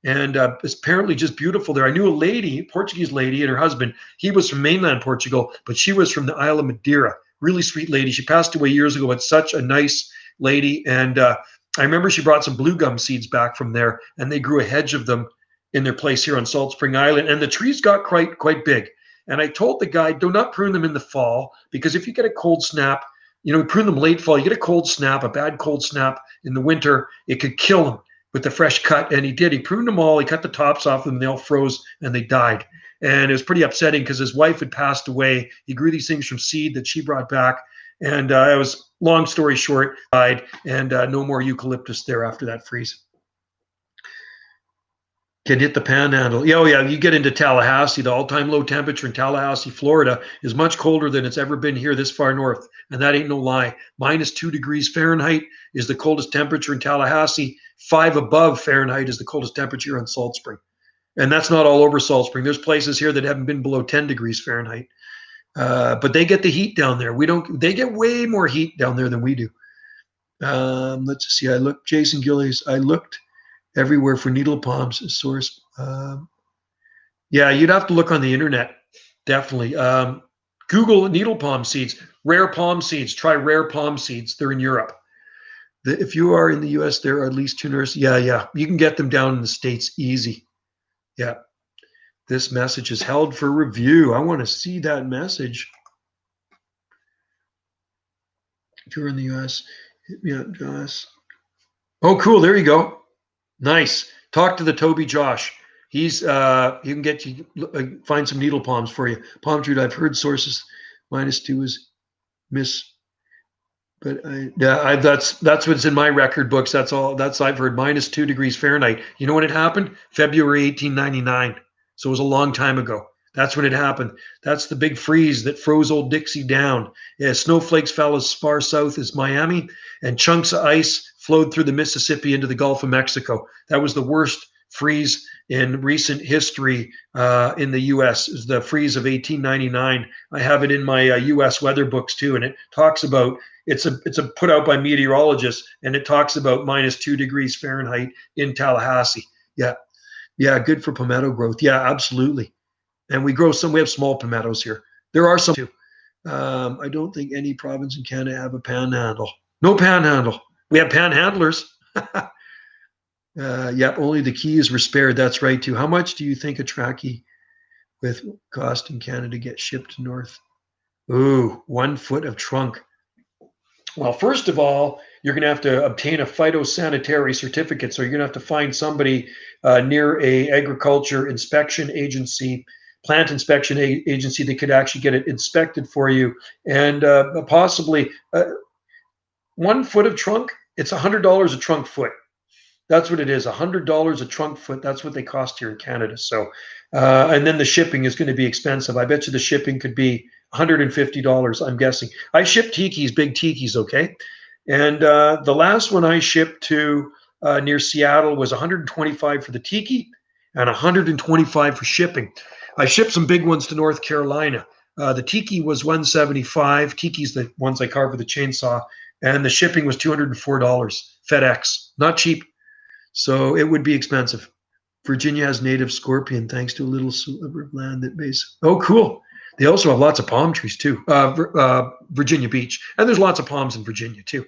And it's apparently just beautiful there. I knew a lady, Portuguese lady, and her husband. He was from mainland Portugal, but she was from the Isle of Madeira. Really sweet lady. She passed away years ago, but such a nice lady. And I remember she brought some blue gum seeds back from there, and they grew a hedge of them in their place here on Salt Spring Island. And the trees got quite big. And I told the guy, do not prune them in the fall, because if you get a cold snap, prune them late fall, you get a cold snap, a bad cold snap in the winter, it could kill them with the fresh cut. And he did. He pruned them all. He cut the tops off them. They all froze and they died. And it was pretty upsetting because his wife had passed away. He grew these things from seed that she brought back. And it was, long story short, died. And no more eucalyptus there after that freeze. Can hit the panhandle. Yeah, oh yeah, you get into Tallahassee. The all-time low temperature in Tallahassee, Florida is much colder than it's ever been here this far north. And that ain't no lie. -2 degrees Fahrenheit is the coldest temperature in Tallahassee. 5 above Fahrenheit is the coldest temperature on Salt Spring. And that's not all over Salt Spring. There's places here that haven't been below 10 degrees Fahrenheit. But they get the heat down there. They get way more heat down there than we do. Let's see. Jason Gillies, I looked everywhere for needle palms source. Yeah, you'd have to look on the internet, definitely. Google needle palm seeds, rare palm seeds. Try rare palm seeds. They're in Europe. If you are in the U.S., there are at least 2 nurses. Yeah, you can get them down in the States easy. Yeah, this message is held for review. I want to see that message. If you're in the U.S., hit me up, Josh. Oh, cool. There you go. Nice. Talk to the Toby Josh. He's he can get you find some needle palms for you. Palm tree. I've heard sources -2 is miss, but that's what's in my record books. That's all. That's I've heard -2 degrees Fahrenheit. You know when it happened? February 1899. So it was a long time ago. That's when it happened. That's the big freeze that froze old Dixie down. Yeah, snowflakes fell as far south as Miami, and chunks of ice flowed through the Mississippi into the Gulf of Mexico. That was the worst freeze in recent history in the U.S. It was the freeze of 1899. I have it in my U.S. weather books too, and it talks about it's a put out by meteorologists, and it talks about -2 degrees Fahrenheit in Tallahassee. Yeah, good for palmetto growth. Yeah, absolutely. And we have small palmettos here. There are some too. I don't think any province in Canada have a panhandle. No panhandle. We have panhandlers. Yeah, only the keys were spared. That's right too. How much do you think a trachea with cost in Canada gets shipped north? Ooh, 1 foot of trunk. Well, first of all, you're going to have to obtain a phytosanitary certificate. So you're going to have to find somebody near a agriculture inspection agency, plant inspection agency that could actually get it inspected for you. And possibly 1 foot of trunk, it's $100 a trunk foot. That's what it is, $100 a trunk foot. That's what they cost here in Canada. So, and then the shipping is going to be expensive. I bet you the shipping could be $150, I'm guessing. I ship tikis, big tikis, okay? And the last one I shipped to near Seattle was $125 for the tiki and $125 for shipping. I shipped some big ones to North Carolina. The tiki was $175. Tiki's the ones I carve with a chainsaw. And the shipping was $204. FedEx, not cheap. So it would be expensive. Virginia has native scorpion thanks to a little sliver of land that base. Oh, cool. They also have lots of palm trees too. Virginia Beach. And there's lots of palms in Virginia too.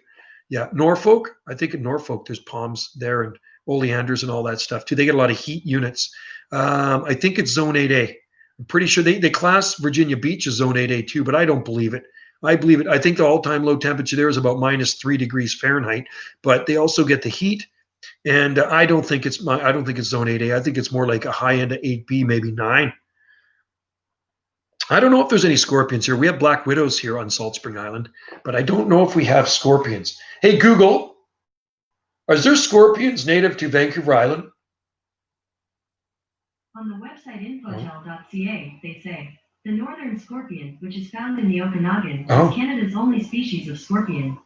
Yeah. Norfolk, I think in Norfolk there's palms there and oleanders and all that stuff too. They get a lot of heat units. I think it's zone 8A. I'm pretty sure they class Virginia Beach as zone 8A too, but I don't believe it. I believe it. I think the all-time low temperature there is about -3 degrees Fahrenheit, but they also get the heat. And I don't think it's zone 8A. I think it's more like a high end of 8B, maybe 9. I don't know if there's any scorpions here. We have black widows here on Salt Spring Island, but I don't know if we have scorpions. Hey, Google, is there scorpions native to Vancouver Island?
On the website infogel.ca, they say The northern scorpion, which is found in the Okanagan,
Oh.
is Canada's only species of scorpion.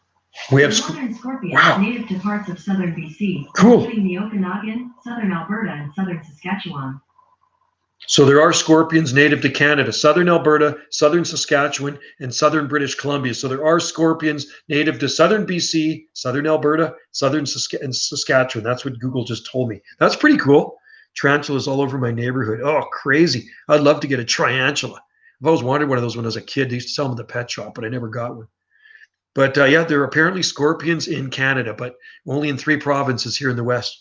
We
The
have
northern scorpion
wow.
is native to parts of southern BC,
Cool.
including the Okanagan, southern Alberta, and southern Saskatchewan.
So there are scorpions native to Canada, southern Alberta, southern Saskatchewan, and southern British Columbia. So there are scorpions native to southern BC, southern Alberta, southern Saskatchewan. That's what Google just told me. That's pretty cool. Tarantulas all over my neighborhood. Oh, crazy. I'd love to get a tarantula. I've always wanted one of those when I was a kid. They used to sell them at the pet shop, but I never got one. But yeah, there are apparently scorpions in Canada, but only in 3 provinces here in the West.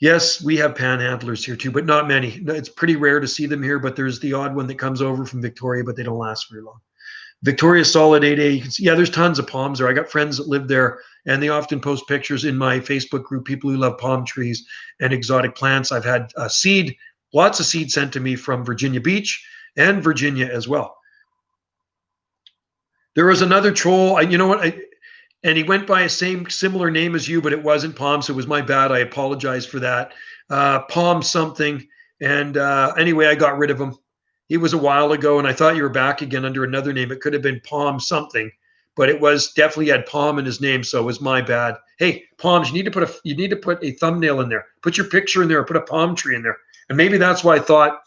Yes, we have panhandlers here too, but not many. It's pretty rare to see them here, but there's the odd one that comes over from Victoria, but they don't last very long. Victoria solid 8A. You can see, yeah, there's tons of palms there. I got friends that live there, and they often post pictures in my Facebook group, people who love palm trees and exotic plants. I've had lots of seed sent to me from Virginia Beach and Virginia as well. There was another troll. You know what? And he went by a similar name as you, but it wasn't Palm, so it was my bad. I apologize for that. Palm something. And anyway, I got rid of him. He was a while ago, and I thought you were back again under another name. It could have been Palm something, but it was definitely had Palm in his name, so it was my bad. Hey, Palms, you need to put a thumbnail in there. Put your picture in there, or put a palm tree in there. And maybe that's why I thought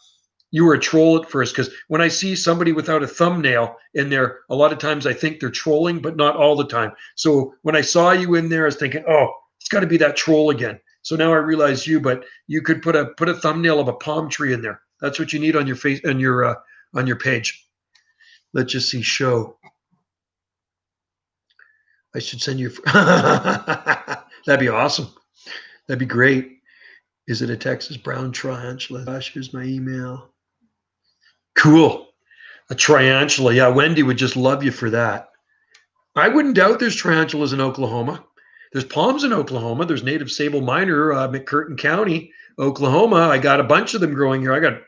you were a troll at first, because when I see somebody without a thumbnail in there, a lot of times I think they're trolling, but not all the time. So when I saw you in there, I was thinking, oh, it's got to be that troll again. So now I realize but you could put a thumbnail of a palm tree in there. That's what you need on your face on your page. Let's just see show. I should send you. That'd be awesome. That'd be great. Is it a Texas brown tarantula? Gosh, here's my email. Cool. A tarantula. Yeah, Wendy would just love you for that. I wouldn't doubt there's tarantulas in Oklahoma. There's palms in Oklahoma. There's native sable miner, McCurtain County, Oklahoma. I got a bunch of them growing here. I got a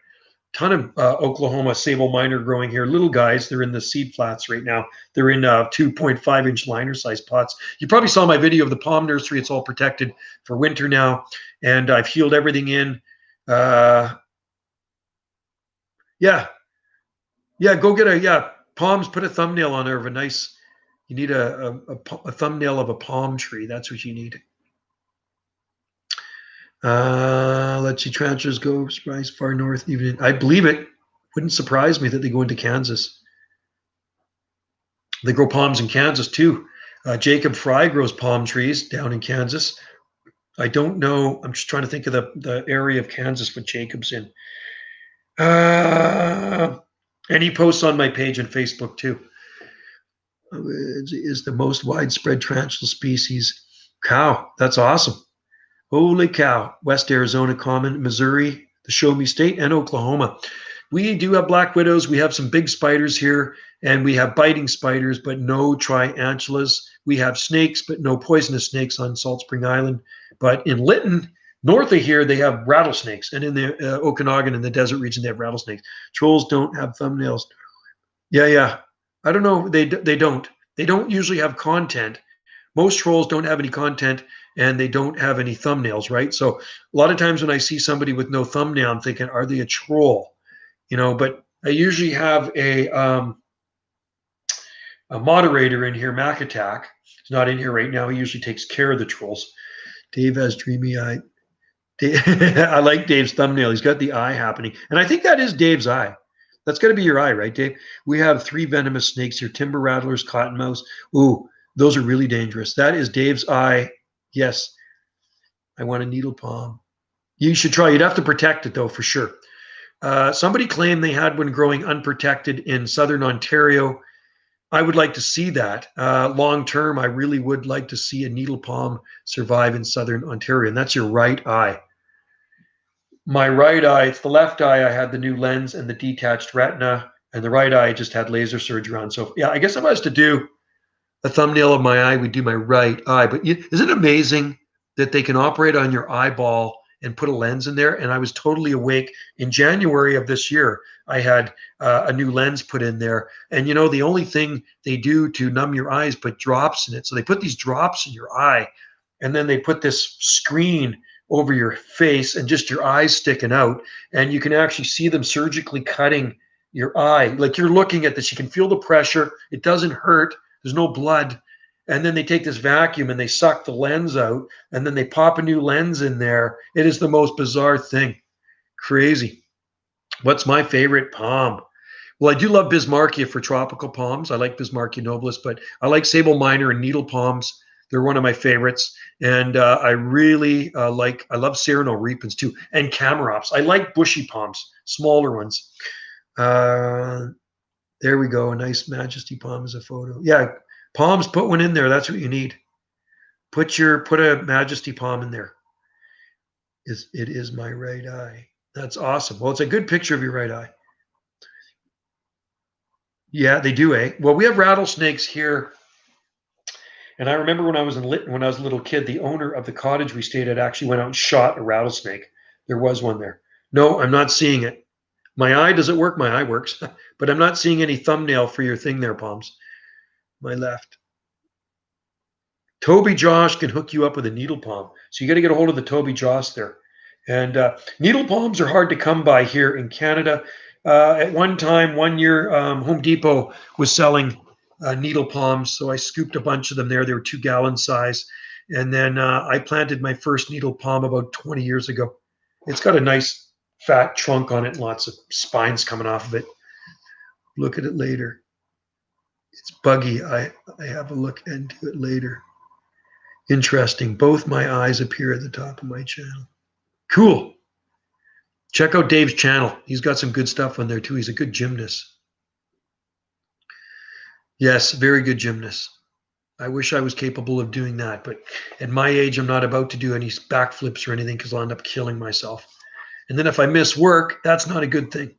ton of Oklahoma sable miner growing here. Little guys. They're in the seed flats right now. They're in 2.5-inch liner size pots. You probably saw my video of the palm nursery. It's all protected for winter now, and I've healed everything in. Yeah, go get palms. Put a thumbnail on there of a nice. You need a thumbnail of a palm tree. That's what you need. Let's see. Tarantulas go surprise far north. Even I believe it. Wouldn't surprise me that they go into Kansas. They grow palms in Kansas too. Jacob Fry grows palm trees down in Kansas. I don't know. I'm just trying to think of the area of Kansas what Jacob's in. And he posts on my page on Facebook too. Is the most widespread tarantula species. Cow. That's awesome. Holy cow. West Arizona common, Missouri, the Show Me State, and Oklahoma. We do have black widows. We have some big spiders here, and we have biting spiders, but no tarantulas. We have snakes, but no poisonous snakes on Salt Spring Island. But in Lytton, north of here, they have rattlesnakes. And in the Okanagan, in the desert region, they have rattlesnakes. Trolls don't have thumbnails. Yeah. I don't know. They don't. They don't usually have content. Most trolls don't have any content, and they don't have any thumbnails, right? So a lot of times when I see somebody with no thumbnail, I'm thinking, are they a troll? But I usually have a moderator in here, Mac Attack. He's not in here right now. He usually takes care of the trolls. Dave has dreamy eye. I like Dave's thumbnail. He's got the eye happening. And I think that is Dave's eye. That's got to be your eye, right, Dave? We have 3 venomous snakes here, timber rattlers, cottonmouths. Ooh, those are really dangerous. That is Dave's eye. Yes. I want a needle palm. You should try. You'd have to protect it, though, for sure. Somebody claimed they had one growing unprotected in southern Ontario. I would like to see that. Long term, I really would like to see a needle palm survive in southern Ontario. And that's your right eye. My right eye, it's the left eye, I had the new lens and the detached retina, and the right eye just had laser surgery on. So yeah, I guess if I was to do a thumbnail of my eye, we'd do my right eye. But isn't it amazing that they can operate on your eyeball and put a lens in there? And I was totally awake. In January of this year, I had a new lens put in there. And the only thing they do to numb your eyes, put drops in it. So they put these drops in your eye, and then they put this screen over your face and just your eyes sticking out. And you can actually see them surgically cutting your eye. Like you're looking at this, you can feel the pressure. It doesn't hurt. There's no blood. And then they take this vacuum and they suck the lens out, and then they pop a new lens in there. It is the most bizarre thing. Crazy. What's my favorite palm? Well, I do love Bismarckia for tropical palms. I like Bismarckia nobilis, but I like sable minor and needle palms. They're one of my favorites. And I really I love Sereno repens too, and Camarops. I like bushy palms, smaller ones. There we go. A nice Majesty palm is a photo. Yeah, palms, put one in there. That's what you need. Put a Majesty palm in there. It is my right eye. That's awesome. Well, it's a good picture of your right eye. Yeah, they do, eh? Well, we have rattlesnakes here. And I remember when I was a little kid, the owner of the cottage we stayed at actually went out and shot a rattlesnake. There was one there. No, I'm not seeing it. My eye, does it work? My eye works. But I'm not seeing any thumbnail for your thing there, Palms. My left. Toby Josh can hook you up with a needle palm. So you got to get a hold of the Toby Josh there. And needle palms are hard to come by here in Canada. At one year, Home Depot was selling needle palms. So I scooped a bunch of them there. They were 2-gallon size. And then I planted my first needle palm about 20 years ago. It's got a nice fat trunk on it and lots of spines coming off of it. Look at it later. It's buggy. I have a look into it later. Interesting. Both my eyes appear at the top of my channel. Cool. Check out Dave's channel. He's got some good stuff on there too. He's a good gymnast. Yes, very good gymnast. I wish I was capable of doing that, but at my age, I'm not about to do any backflips or anything because I'll end up killing myself. And then if I miss work, that's not a good thing.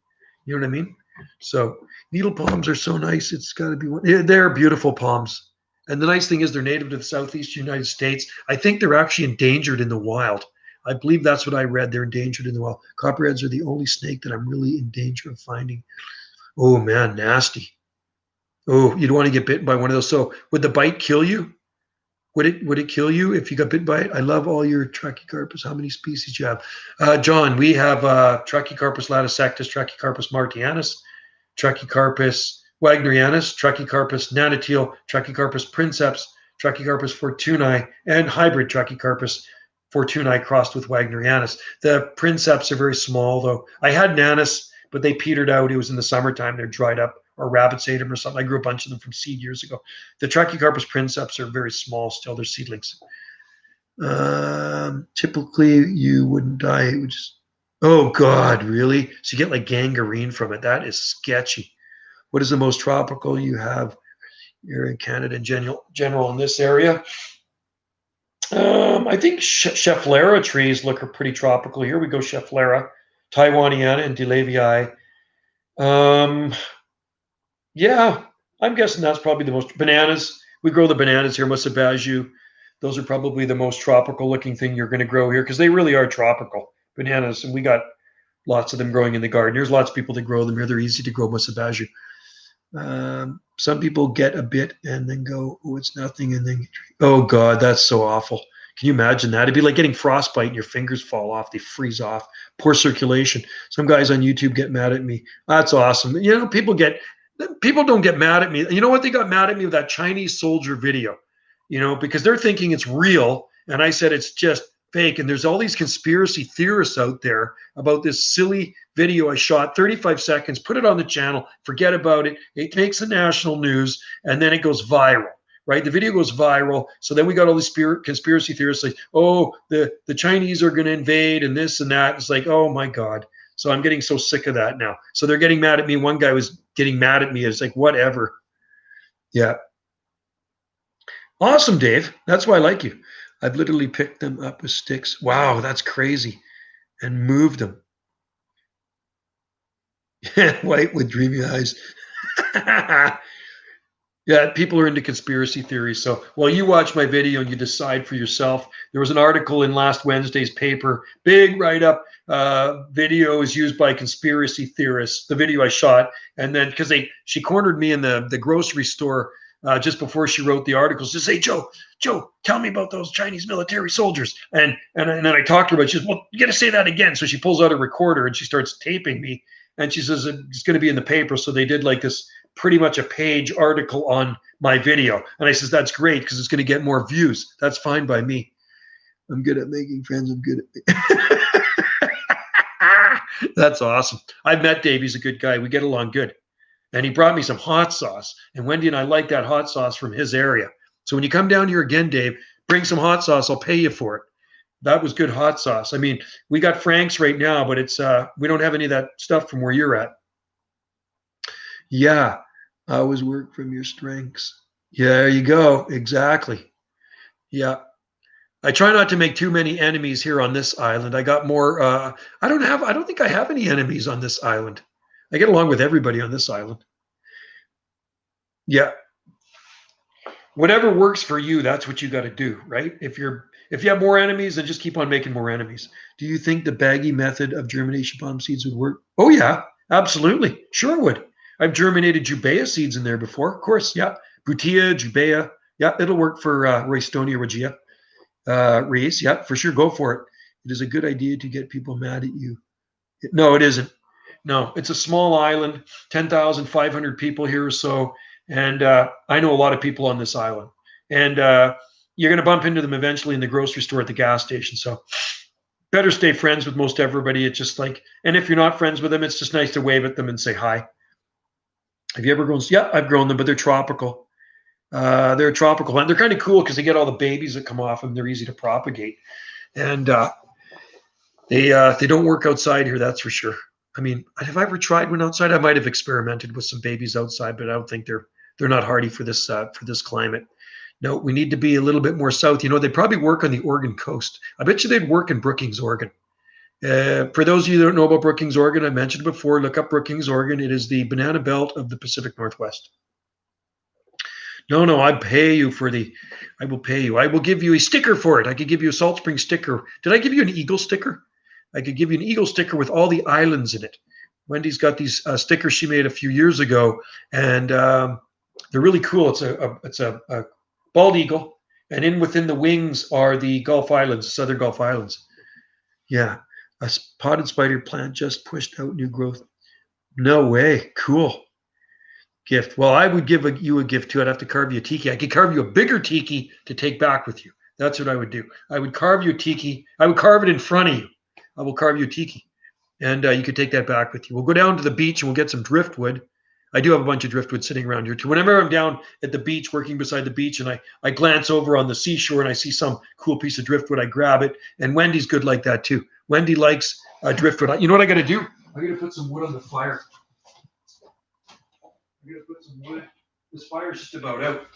You know what I mean? So needle palms are so nice. It's got to be one. Yeah, they're beautiful palms. And the nice thing is they're native to the Southeast United States. I think they're actually endangered in the wild. I believe that's what I read. They're endangered in the wild. Copperheads are the only snake that I'm really in danger of finding. Oh, man, nasty. Oh, you don't want to get bitten by one of those. So would the bite kill you? Would it kill you if you got bit by it? I love all your Trachycarpus. How many species do you have? John, we have Trachycarpus latisectus, Trachycarpus martianus, Trachycarpus wagnerianus, Trachycarpus nanotile, Trachycarpus princeps, Trachycarpus fortunei, and hybrid Trachycarpus fortunei crossed with wagnerianus. The princeps are very small, though. I had nanus, but they petered out. It was in the summertime. They're dried up, or rabbits ate them or something. I grew a bunch of them from seed years ago. The Trachycarpus princeps are very small still. They're seedlings. Typically, you wouldn't die. It would just, oh, God, really? So you get like gangrene from it. That is sketchy. What is the most tropical you have here in Canada in general in this area? I think Schefflera trees look pretty tropical. Here we go, Schefflera, Taiwaniana, and DeLavii. Yeah, I'm guessing that's probably the most. Bananas, we grow the bananas here, Musabaju. Those are probably the most tropical looking thing you're going to grow here because they really are tropical bananas. And we got lots of them growing in the garden. There's lots of people that grow them here. They're easy to grow, Musabaju. Some people get a bit and then go, oh, it's nothing. And then, oh, God, that's so awful. Can you imagine that? It'd be like getting frostbite and your fingers fall off. They freeze off. Poor circulation. Some guys on YouTube get mad at me. That's awesome. You know, people don't get mad at me. You know what? They got mad at me with that Chinese soldier video, you know, because they're thinking it's real. And I said, it's just fake. And there's all these conspiracy theorists out there about this silly video I shot, 35 seconds, put it on the channel, forget about it. It makes the national news and then it goes viral, right? The video goes viral. So then we got all these conspiracy theorists like, oh, the Chinese are going to invade and this and that. It's like, oh my God. So I'm getting so sick of that now. So they're getting mad at me. One guy was getting mad at me. It's like, whatever. Yeah. Awesome, Dave. That's why I like you. I've literally picked them up with sticks. Wow, that's crazy. And moved them. White with dreamy eyes. Yeah, people are into conspiracy theories. So while you watch my video and you decide for yourself, there was an article in last Wednesday's paper, big write-up, video is used by conspiracy theorists, the video I shot. And then because she cornered me in the grocery store just before she wrote the article, she said, hey, Joe, tell me about those Chinese military soldiers. And then I talked to her about it. She says, well, you got to say that again. So she pulls out a recorder and she starts taping me. And she says it's going to be in the paper. So they did like this pretty much a page article on my video. And I says, that's great because it's going to get more views. That's fine by me. I'm good at making friends. I'm good at That's awesome. I've met Dave. He's a good guy. We get along good. And he brought me some hot sauce. And Wendy and I like that hot sauce from his area. So when you come down here again, Dave, bring some hot sauce. I'll pay you for it. That was good hot sauce. I mean, we got Frank's right now, but it's we don't have any of that stuff from where you're at. Yeah, I always work from your strengths. Yeah, there you go. Exactly. Yeah. I try not to make too many enemies here on this island. I got more I don't think I have any enemies on this island. I get along with everybody on this island. Yeah. Whatever works for you, that's what you got to do, right? If you have more enemies, then just keep on making more enemies. Do you think the baggy method of germination palm seeds would work? Oh yeah, absolutely. Sure would. I've germinated Jubea seeds in there before. Of course, yeah. Butia, Jubea. Yeah, it'll work for Roystonia regia. Reese, yeah, for sure. Go for it. It is a good idea to get people mad at you. No, it isn't. No, it's a small island, 10,500 people here or so. And I know a lot of people on this island. And you're going to bump into them eventually in the grocery store at the gas station. So better stay friends with most everybody. It's just like, and if you're not friends with them, it's just nice to wave at them and say hi. Have you ever grown? Yeah, I've grown them, but they're tropical. They're a tropical plant. They're kind of cool because they get all the babies that come off them. They're easy to propagate. And they don't work outside here, that's for sure. I mean, have I ever tried one outside? I might have experimented with some babies outside, but I don't think they're not hardy for this climate. No, we need to be a little bit more south. You know, they probably work on the Oregon coast. I bet you they'd work in Brookings, Oregon. For those of you that don't know about Brookings, Oregon, I mentioned before, look up Brookings, Oregon. It is the banana belt of the Pacific Northwest. No, I will pay you. I will give you a sticker for it. I could give you a Salt Spring sticker. Did I give you an eagle sticker? I could give you an eagle sticker with all the islands in it. Wendy's got these stickers she made a few years ago, and they're really cool. It's a bald eagle, and within the wings are the Gulf Islands, Southern Gulf Islands. Yeah, a potted spider plant just pushed out new growth. No way. Cool. Gift. Well, I would give you a gift too. I'd have to carve you a tiki. I could carve you a bigger tiki to take back with you. That's what I would do. I would carve you a tiki. I would carve it in front of you. I will carve you a tiki, and you could take that back with you. We'll go down to the beach and we'll get some driftwood. I do have a bunch of driftwood sitting around here too. Whenever I'm down at the beach, working beside the beach, and I glance over on the seashore and I see some cool piece of driftwood, I grab it. And Wendy's good like that too. Wendy likes driftwood. You know what I got to do? I got to put some wood on the fire. I'm going to put some wood. This fire's just about out.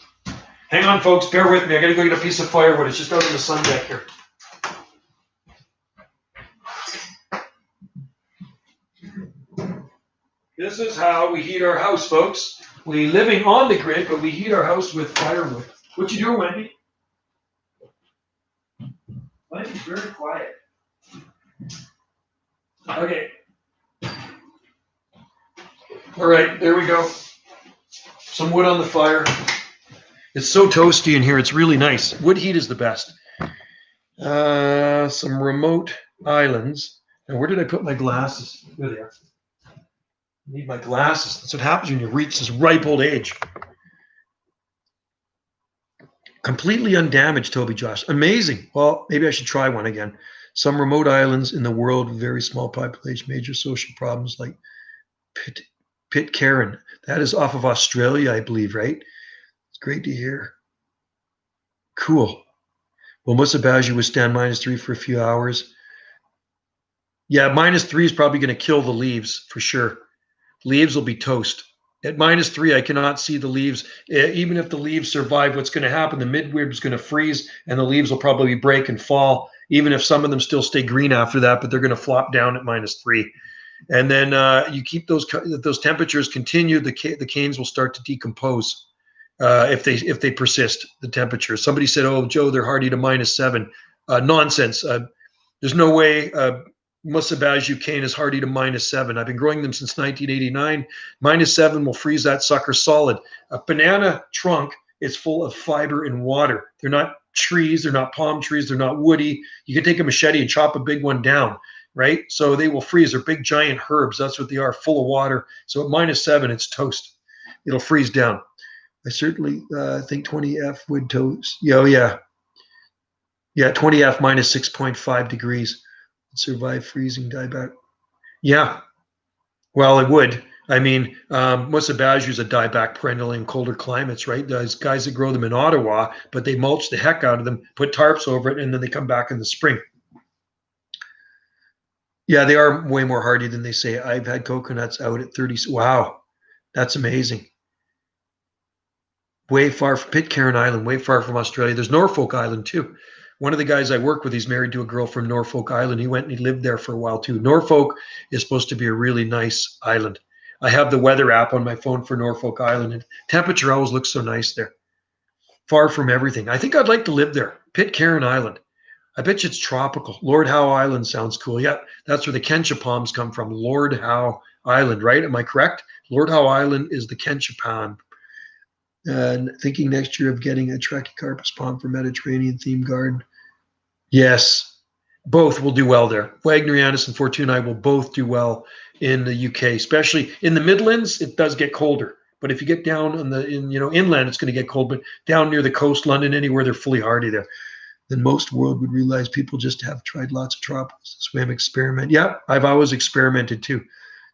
Hang on, folks. Bear with me. I got to go get a piece of firewood. It's just out on the sun deck here. This is how we heat our house, folks. We living on the grid, but we heat our house with firewood. What you doing, Wendy? Wendy's very quiet. Okay. All right, there we go. Some wood on the fire. It's so toasty in here. It's really nice. Wood heat is the best. Some remote islands. Now, where did I put my glasses? There they are. I need my glasses. That's what happens when you reach this ripe old age. Completely undamaged, Toby Josh. Amazing. Well, maybe I should try one again. Some remote islands in the world with very small population, major social problems like Pitcairn. That is off of Australia, I believe, right? It's great to hear. Cool. Will Musabaju withstand -3 for a few hours? Yeah, -3 is probably going to kill the leaves for sure. Leaves will be toast. At -3, I cannot see the leaves. Even if the leaves survive, what's going to happen, the midweb is going to freeze and the leaves will probably break and fall, even if some of them still stay green after that, but they're going to flop down at -3. And then you keep those temperatures continue, the canes will start to decompose if they persist, the temperature. Somebody said, oh, Joe, they're hardy to -7. Nonsense. There's no way Musabaju cane is hardy to -7. I've been growing them since 1989. -7 will freeze that sucker solid. A banana trunk is full of fiber and water. They're not trees. They're not palm trees. They're not woody. You can take a machete and chop a big one down. right? So they will freeze. They're big, giant herbs. That's what they are, full of water. So at -7, it's toast. It'll freeze down. I certainly think 20F would toast. Yeah, oh, yeah. Yeah, 20F -6.5 degrees. Survive freezing, die back. Yeah, well, it would. I mean, Musa badgers that die back perennially in colder climates, right? There's guys that grow them in Ottawa, but they mulch the heck out of them, put tarps over it, and then they come back in the spring. Yeah, they are way more hardy than they say. I've had coconuts out at 30. Wow, that's amazing. Way far from Pitcairn Island, way far from Australia. There's Norfolk Island too. One of the guys I work with, he's married to a girl from Norfolk Island. He went and he lived there for a while too. Norfolk is supposed to be a really nice island. I have the weather app on my phone for Norfolk Island, and temperature always looks so nice there. Far from everything. I think I'd like to live there. Pitcairn Island. I bet you it's tropical. Lord Howe Island sounds cool. Yeah, that's where the Kencha palms come from. Lord Howe Island, right? Am I correct? Lord Howe Island is the Kencha palm. And thinking next year of getting a Trachycarpus palm for Mediterranean themed garden. Yes, both will do well there. Wagnerianus and Fortunae will both do well in the UK, especially in the Midlands. It does get colder, but if you get down inland, it's going to get cold. But down near the coast, London, anywhere, they're fully hardy there. Then most world would realize people just have tried lots of tropicals. Swam experiment. Yeah, I've always experimented too.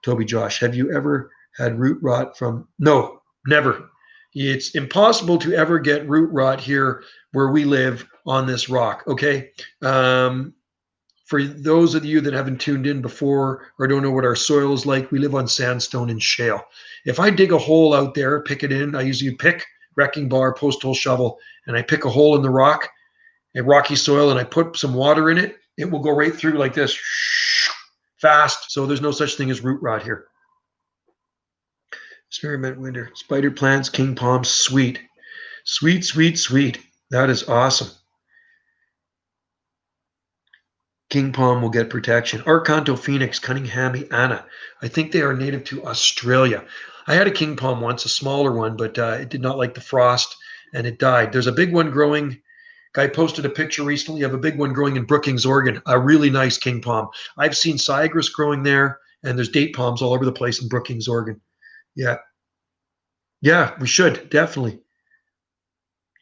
Toby Josh, have you ever had root rot from? No, never. It's impossible to ever get root rot here where we live on this rock. Okay. For those of you that haven't tuned in before or don't know what our soil is like, we live on sandstone and shale. If I dig a hole out there, pick it in, I usually pick wrecking bar, post hole shovel, and I pick a hole in the rock, a rocky soil, and I put some water in it, it will go right through like this, fast. So there's no such thing as root rot here. Experiment winter. Spider plants, king palms, sweet. Sweet, sweet, sweet. That is awesome. King palm will get protection. Arcanto phoenix, Cunninghami Anna. I think they are native to Australia. I had a king palm once, a smaller one, but it did not like the frost and it died. There's a big one growing. Guy posted a picture recently of a big one growing in Brookings, Oregon. A really nice king palm. I've seen Sigris growing there, and there's date palms all over the place in Brookings, Oregon. Yeah. Yeah, we should, definitely.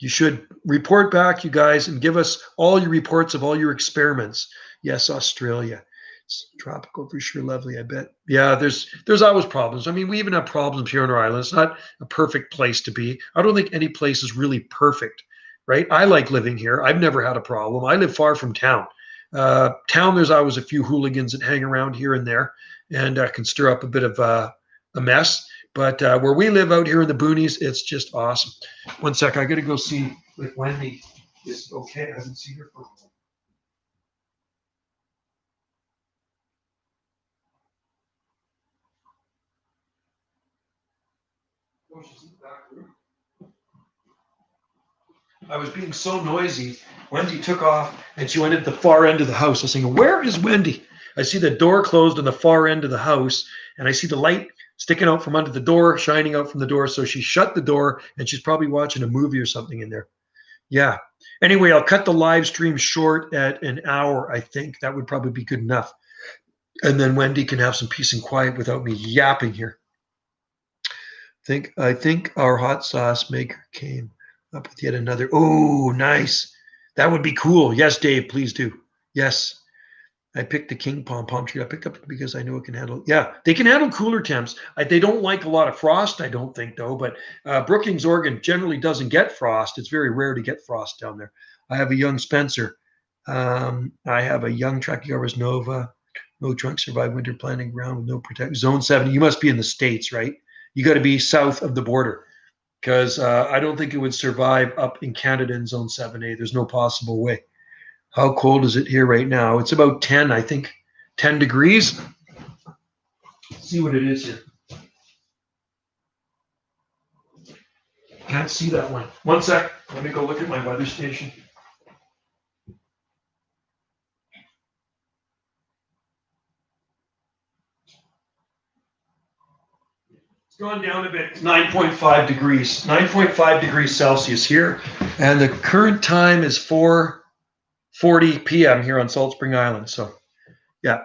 You should report back, you guys, and give us all your reports of all your experiments. Yes, Australia. It's tropical for sure, lovely, I bet. Yeah, there's always problems. I mean, we even have problems here on our island. It's not a perfect place to be. I don't think any place is really perfect, right? I like living here. I've never had a problem. I live far from town. Town, there's always a few hooligans that hang around here and there and can stir up a bit of a mess. But where we live out here in the boonies, it's just awesome. One sec, I got to go see if Wendy is okay. I haven't seen her for a while. Oh, she's in the back room. I was being so noisy. Wendy took off and she went at the far end of the house. I was saying, where is Wendy? I see the door closed on the far end of the house, and I see the light sticking out from under the door, shining out from the door. So she shut the door, and she's probably watching a movie or something in there. Yeah. Anyway, I'll cut the live stream short at an hour. I think that would probably be good enough. And then Wendy can have some peace and quiet without me yapping here. I think our hot sauce maker came up with yet another. Oh, nice. That would be cool. Yes, Dave, please do. Yes. I picked the king palm tree. I picked up because I know it can handle. Yeah, they can handle cooler temps. They don't like a lot of frost, I don't think, though. But Brookings, Oregon generally doesn't get frost. It's very rare to get frost down there. I have a young Spencer. I have a young Trachycarpus nova. No trunk, survive winter planting ground with no protect. Zone 7. You must be in the States, right? You got to be south of the border because I don't think it would survive up in Canada in Zone 7A. There's no possible way. How cold is it here right now? It's about 10, I think. 10 degrees. Let's see what it is here. Can't see that one. One sec. Let me go look at my weather station. It's gone down a bit. 9.5 degrees. 9.5 degrees Celsius here. And the current time is 4:40 p.m. here on Salt Spring Island. So, yeah.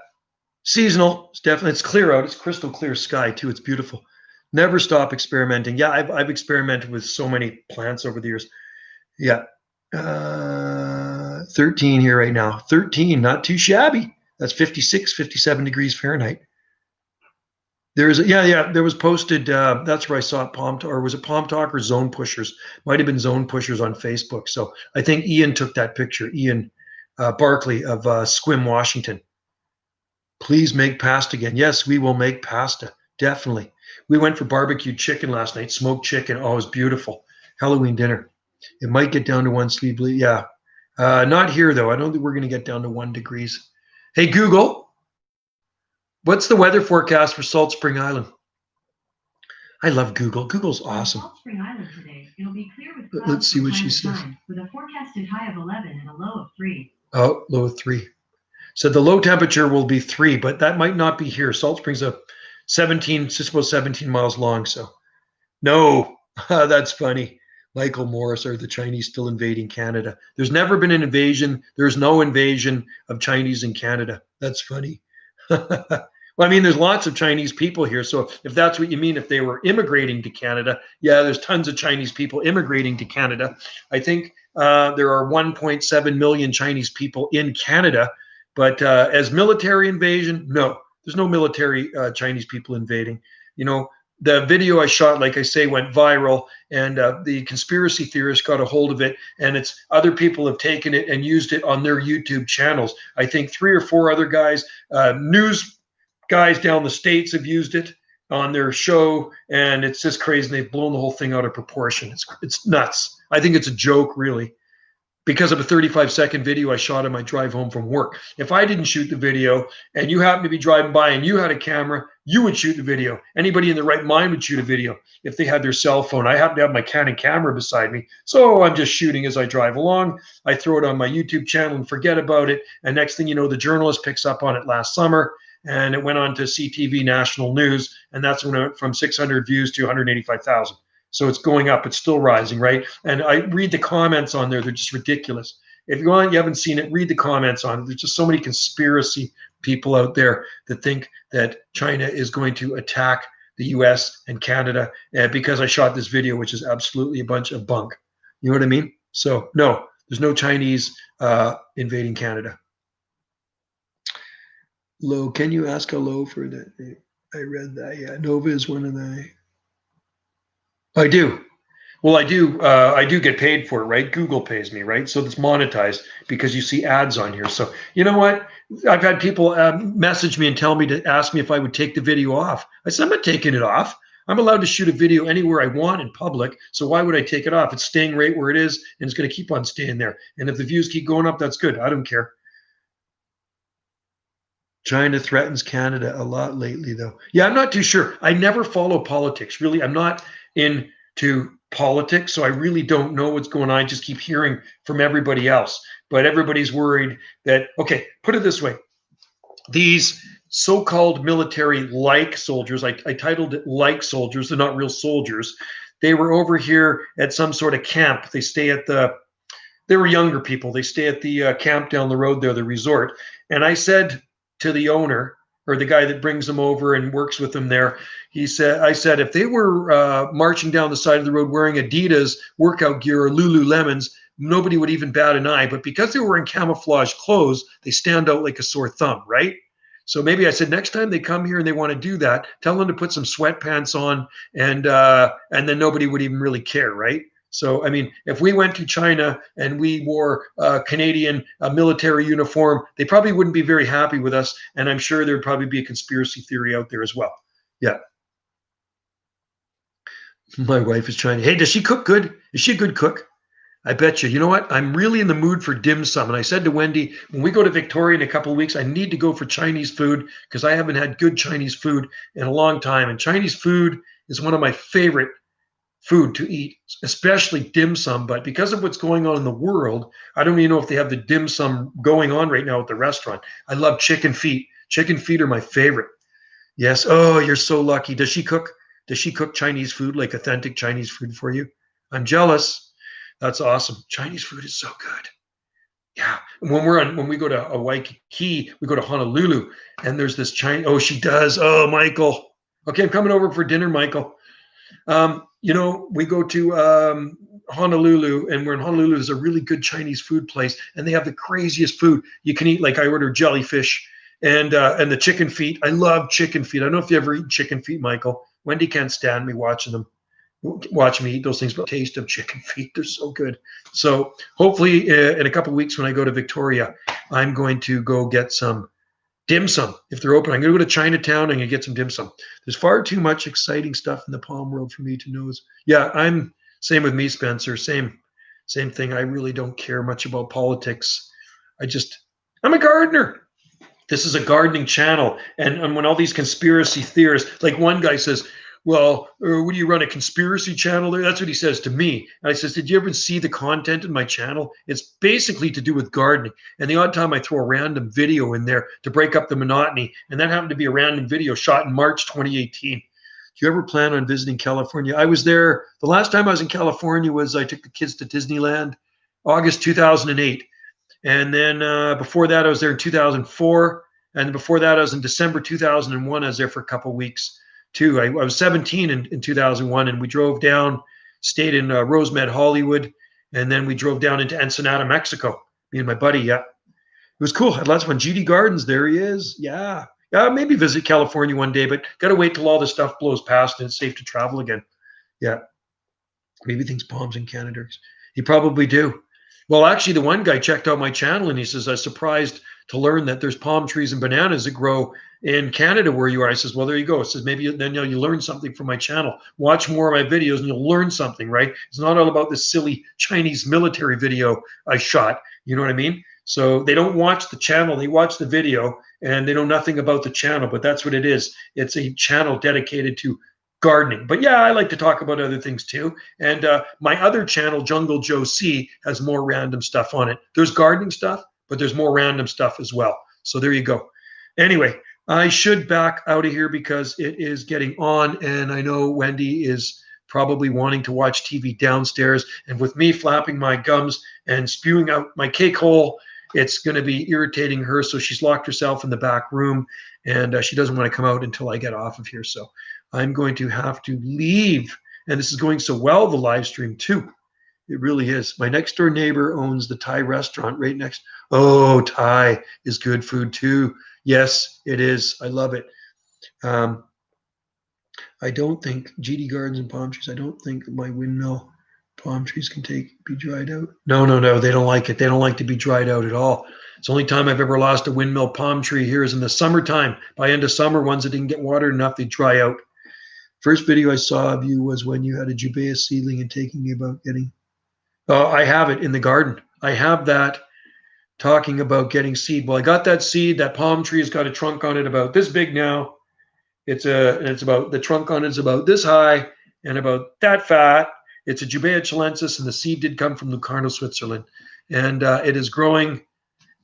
Seasonal. It's clear out. It's crystal clear sky too. It's beautiful. Never stop experimenting. Yeah, I've experimented with so many plants over the years. Yeah. 13 here right now. 13, not too shabby. That's 56, 57 degrees Fahrenheit. There was posted, that's where I saw it, or was it Palm Talk or Zone Pushers? Might have been Zone Pushers on Facebook. So I think Ian took that picture, Ian Barkley of Squim, Washington. Please make pasta again. Yes, we will make pasta. Definitely. We went for barbecued chicken last night, smoked chicken. Oh, it was beautiful. Halloween dinner. It might get down to one sleep. Yeah. Not here, though. I don't think we're going to get down to 1 degrees. Hey, Google, what's the weather forecast for Salt Spring Island? I love Google. Google's awesome.
Salt Spring Island today, it'll be clear with clouds.
Let's see what she says.
With a forecasted high of 11 and a low of 3.
Oh, low of 3. So the low temperature will be 3, but that might not be here. Salt Spring's a 17, just about 17 miles long. So no, that's funny. Michael Morris, are the Chinese still invading Canada? There's never been an invasion. There's no invasion of Chinese in Canada. That's funny. Well, I mean, there's lots of Chinese people here. So if that's what you mean, if they were immigrating to Canada, yeah, there's tons of Chinese people immigrating to Canada. I think there are 1.7 million Chinese people in Canada. But as military invasion, no, there's no military Chinese people invading. You know, the video I shot, like I say, went viral, and the conspiracy theorists got a hold of it, and it's other people have taken it and used it on their YouTube channels. I think 3 or 4 other guys, news guys down the States have used it on their show, and it's just crazy. They've blown the whole thing out of proportion. It's nuts. I think it's a joke, really, because of a 35-second video I shot on my drive home from work. If I didn't shoot the video and you happened to be driving by and you had a camera, you would shoot the video. Anybody in their right mind would shoot a video if they had their cell phone. I happen to have my Canon camera beside me, so I'm just shooting as I drive along. I throw it on my YouTube channel and forget about it. And next thing you know, the journalist picks up on it last summer, and it went on to CTV National News, and that's when it went from 600 views to 185,000. So it's going up. It's still rising, right? And I read the comments on there. They're just ridiculous. If you haven't seen it, read the comments on it. There's just so many conspiracy people out there that think that China is going to attack the US and Canada because I shot this video, which is absolutely a bunch of bunk. You know what I mean? So no, there's no Chinese invading Canada. Low, can you ask a low for that? I read that. Yeah, Nova is one of the... I do. Well, I do get paid for it, right? Google pays me, right? So it's monetized because you see ads on here. So you know what? I've had people message me and tell me to ask me if I would take the video off. I said, I'm not taking it off. I'm allowed to shoot a video anywhere I want in public. So why would I take it off? It's staying right where it is, and it's going to keep on staying there. And if the views keep going up, that's good. I don't care. China threatens Canada a lot lately, though. Yeah, I'm not too sure. I never follow politics, really. I'm not into politics, so I really don't know what's going on. I just keep hearing from everybody else. But everybody's worried that, okay, put it this way. These so-called military-like soldiers, I titled it like soldiers, they're not real soldiers. They were over here at some sort of camp. They were younger people. They stay at the camp down the road there, the resort. And I said to the owner, or the guy that brings them over and works with them there, I said, if they were marching down the side of the road wearing Adidas workout gear or Lululemons, nobody would even bat an eye. But because they were wearing camouflage clothes, they stand out like a sore thumb, right? So maybe I said, next time they come here and they want to do that, tell them to put some sweatpants on, and then nobody would even really care, right? So, I mean, if we went to China and we wore a Canadian military uniform, they probably wouldn't be very happy with us. And I'm sure there'd probably be a conspiracy theory out there as well. Yeah. My wife is Chinese. Hey, does she cook good? Is she a good cook? I bet you. You know what? I'm really in the mood for dim sum. And I said to Wendy, when we go to Victoria in a couple of weeks, I need to go for Chinese food because I haven't had good Chinese food in a long time. And Chinese food is one of my favorite food to eat, especially dim sum. But because of what's going on in the world, I don't even know if they have the dim sum going on right now at the restaurant. I love chicken feet. Chicken feet are my favorite. Yes. Oh, you're so lucky. Does she cook? Does she cook Chinese food, like authentic Chinese food for you? I'm jealous. That's awesome. Chinese food is so good. Yeah, when we go to Waikiki, we go to Honolulu, and there's this China. Oh, she does. Oh, Michael. Okay, I'm coming over for dinner, Michael. We go to Honolulu, and we're in Honolulu. There's a really good Chinese food place, and they have the craziest food you can eat. Like I ordered jellyfish and the chicken feet. I love chicken feet. I don't know if you ever eaten chicken feet, Michael. Wendy can't stand me watch me eat those things, but the taste of chicken feet, they're so good. So hopefully in a couple of weeks when I go to Victoria, I'm going to go get some dim sum. If they're open, I'm going to go to Chinatown and get some dim sum. There's far too much exciting stuff in the palm world for me to know. Yeah, I'm same with me, Spencer. Same thing. I really don't care much about politics. I'm a gardener. This is a gardening channel. And when all these conspiracy theorists, like one guy says, well, what do you run a conspiracy channel there? That's what he says to me. And I says, did you ever see the content in my channel? It's basically to do with gardening. And the odd time I throw a random video in there to break up the monotony. And that happened to be a random video shot in March 2018. Do you ever plan on visiting California? I was there. The last time I was in California was I took the kids to Disneyland, August 2008. And then before that, I was there in 2004. And before that, I was in December 2001. I was there for a couple of weeks too. I was 17 in 2001, and we drove down, stayed in Rosemead, Hollywood, and then we drove down into Ensenada, Mexico. Me and my buddy. Yeah, it was cool. Had lots of fun. GD Gardens, there he is. Yeah, maybe visit California one day, but got to wait till all this stuff blows past and it's safe to travel again. Yeah, maybe thinks palms in Canada. He probably do. Well, actually, the one guy checked out my channel and he says, I was surprised to learn that there's palm trees and bananas that grow in Canada where you are. I says, well, there you go. It says, maybe then you learn something from my channel. Watch more of my videos and you'll learn something, right? It's not all about this silly Chinese military video I shot. You know what I mean? So they don't watch the channel. They watch the video and they know nothing about the channel, but that's what it is. It's a channel dedicated to gardening. But yeah, I like to talk about other things too. And my other channel, Jungle Joe C, has more random stuff on it. There's gardening stuff, but there's more random stuff as well. So there you go. Anyway, I should back out of here because it is getting on, and I know Wendy is probably wanting to watch TV downstairs. And with me flapping my gums and spewing out my cake hole, it's going to be irritating her. So she's locked herself in the back room, and she doesn't want to come out until I get off of here. So I'm going to have to leave. And this is going so well, the live stream too. It really is. My next door neighbor owns the Thai restaurant right next. Oh, Thai is good food too. Yes, it is. I love it. I don't think GD Gardens and palm trees. I don't think my windmill palm trees can be dried out. No. They don't like it. They don't like to be dried out at all. It's the only time I've ever lost a windmill palm tree here is in the summertime. By end of summer, ones that didn't get watered enough, they dry out. First video I saw of you was when you had a Jubea seedling and taking me about getting. Oh, I have it in the garden. I have that talking about getting seed. Well, I got that seed. That palm tree has got a trunk on it about this big now. It's about the trunk on it is about this high and about that fat. It's a Jubea chilensis, and the seed did come from Locarno, Switzerland, and it is growing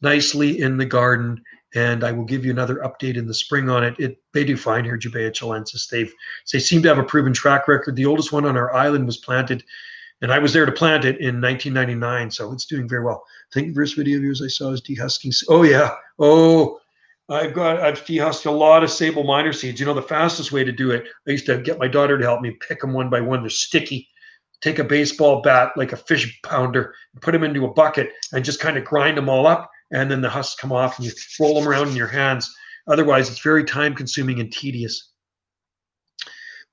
nicely in the garden. And I will give you another update in the spring on it. They do fine here, Jubea chilensis. They seem to have a proven track record. The oldest one on our island was planted, and I was there to plant it in 1999, so it's doing very well. I think the first video of yours I saw is dehusking. Oh yeah. Oh, I've dehusked a lot of sable minor seeds. You know, the fastest way to do it, I used to get my daughter to help me pick them one by one. They're sticky. Take a baseball bat, like a fish pounder, and put them into a bucket and just kind of grind them all up. And then the husks come off and you roll them around in your hands. Otherwise, it's very time consuming and tedious.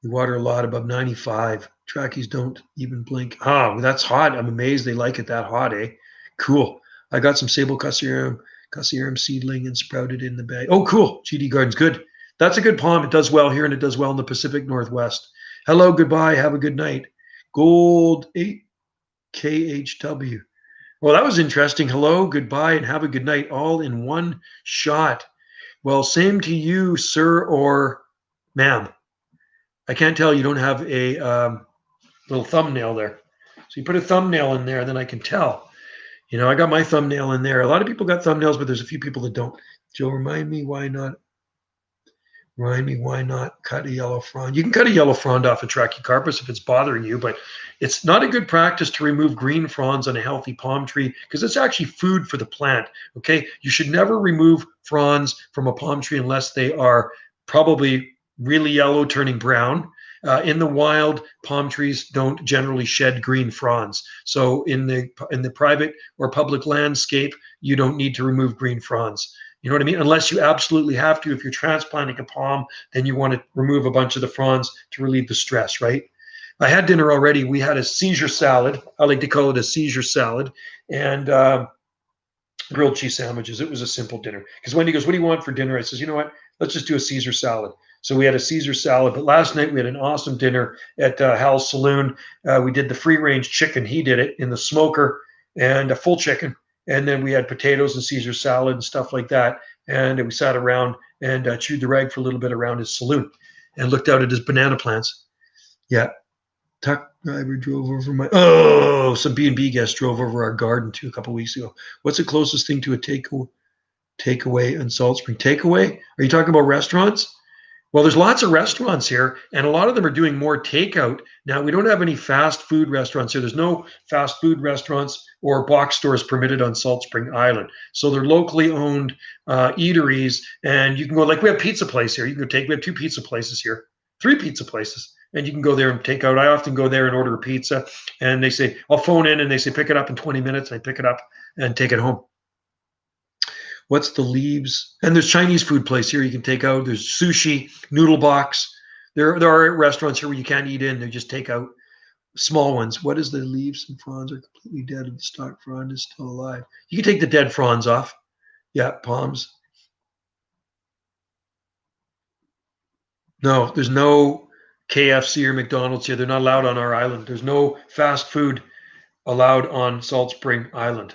We water a lot above 95. Trackies don't even blink. Oh, that's hot. I'm amazed they like it that hot, eh? Cool. I got some sable Cassiarum seedling and sprouted in the bag. Oh, cool. GD Garden's good. That's a good palm. It does well here and it does well in the Pacific Northwest. Hello, goodbye. Have a good night. Gold 8KHW. Well, that was interesting. Hello, goodbye, and have a good night, all in one shot. Well, same to you, sir or ma'am. I can't tell you don't have a little thumbnail there. So you put a thumbnail in there, then I can tell. You know, I got my thumbnail in there. A lot of people got thumbnails, but there's a few people that don't. Joe, remind me why Remind me, why not cut a yellow frond? You can cut a yellow frond off a Trachycarpus if it's bothering you, but it's not a good practice to remove green fronds on a healthy palm tree because it's actually food for the plant. Okay, you should never remove fronds from a palm tree unless they are probably really yellow, turning brown. In the wild, palm trees don't generally shed green fronds. So in the private or public landscape, you don't need to remove green fronds. You know what I mean? Unless you absolutely have to. If you're transplanting a palm, then you want to remove a bunch of the fronds to relieve the stress, right? I had dinner already. We had a Caesar salad. I like to call it a Caesar salad, and grilled cheese sandwiches. It was a simple dinner. Because Wendy goes, "What do you want for dinner?" I says, "You know what? Let's just do a Caesar salad." So we had a Caesar salad. But last night we had an awesome dinner at Hal's Saloon. We did the free range chicken. He did it in the smoker and a full chicken. And then we had potatoes and Caesar salad and stuff like that. And we sat around and chewed the rag for a little bit around his saloon and looked out at his banana plants. Yeah. Tuck driver drove over some B&B guest drove over our garden too a couple weeks ago. What's the closest thing to a takeaway in Salt Spring? Takeaway? Are you talking about restaurants? Well, there's lots of restaurants here, and a lot of them are doing more takeout. Now, we don't have any fast food restaurants here. There's no fast food restaurants or box stores permitted on Salt Spring Island. So they're locally owned eateries, and you can go, like we have pizza place here. You can go we have 2 pizza places here, 3 pizza places, and you can go there and take out. I often go there and order a pizza, and they say, I'll phone in, and they say, pick it up in 20 minutes. And I pick it up and take it home. What's the leaves? And there's Chinese food place here you can take out. There's sushi, noodle box. There are restaurants here where you can't eat in. They just take out small ones. What is the leaves and fronds are completely dead and the stock frond is still alive? You can take the dead fronds off. Yeah, palms. No, there's no KFC or McDonald's here. They're not allowed on our island. There's no fast food allowed on Salt Spring Island.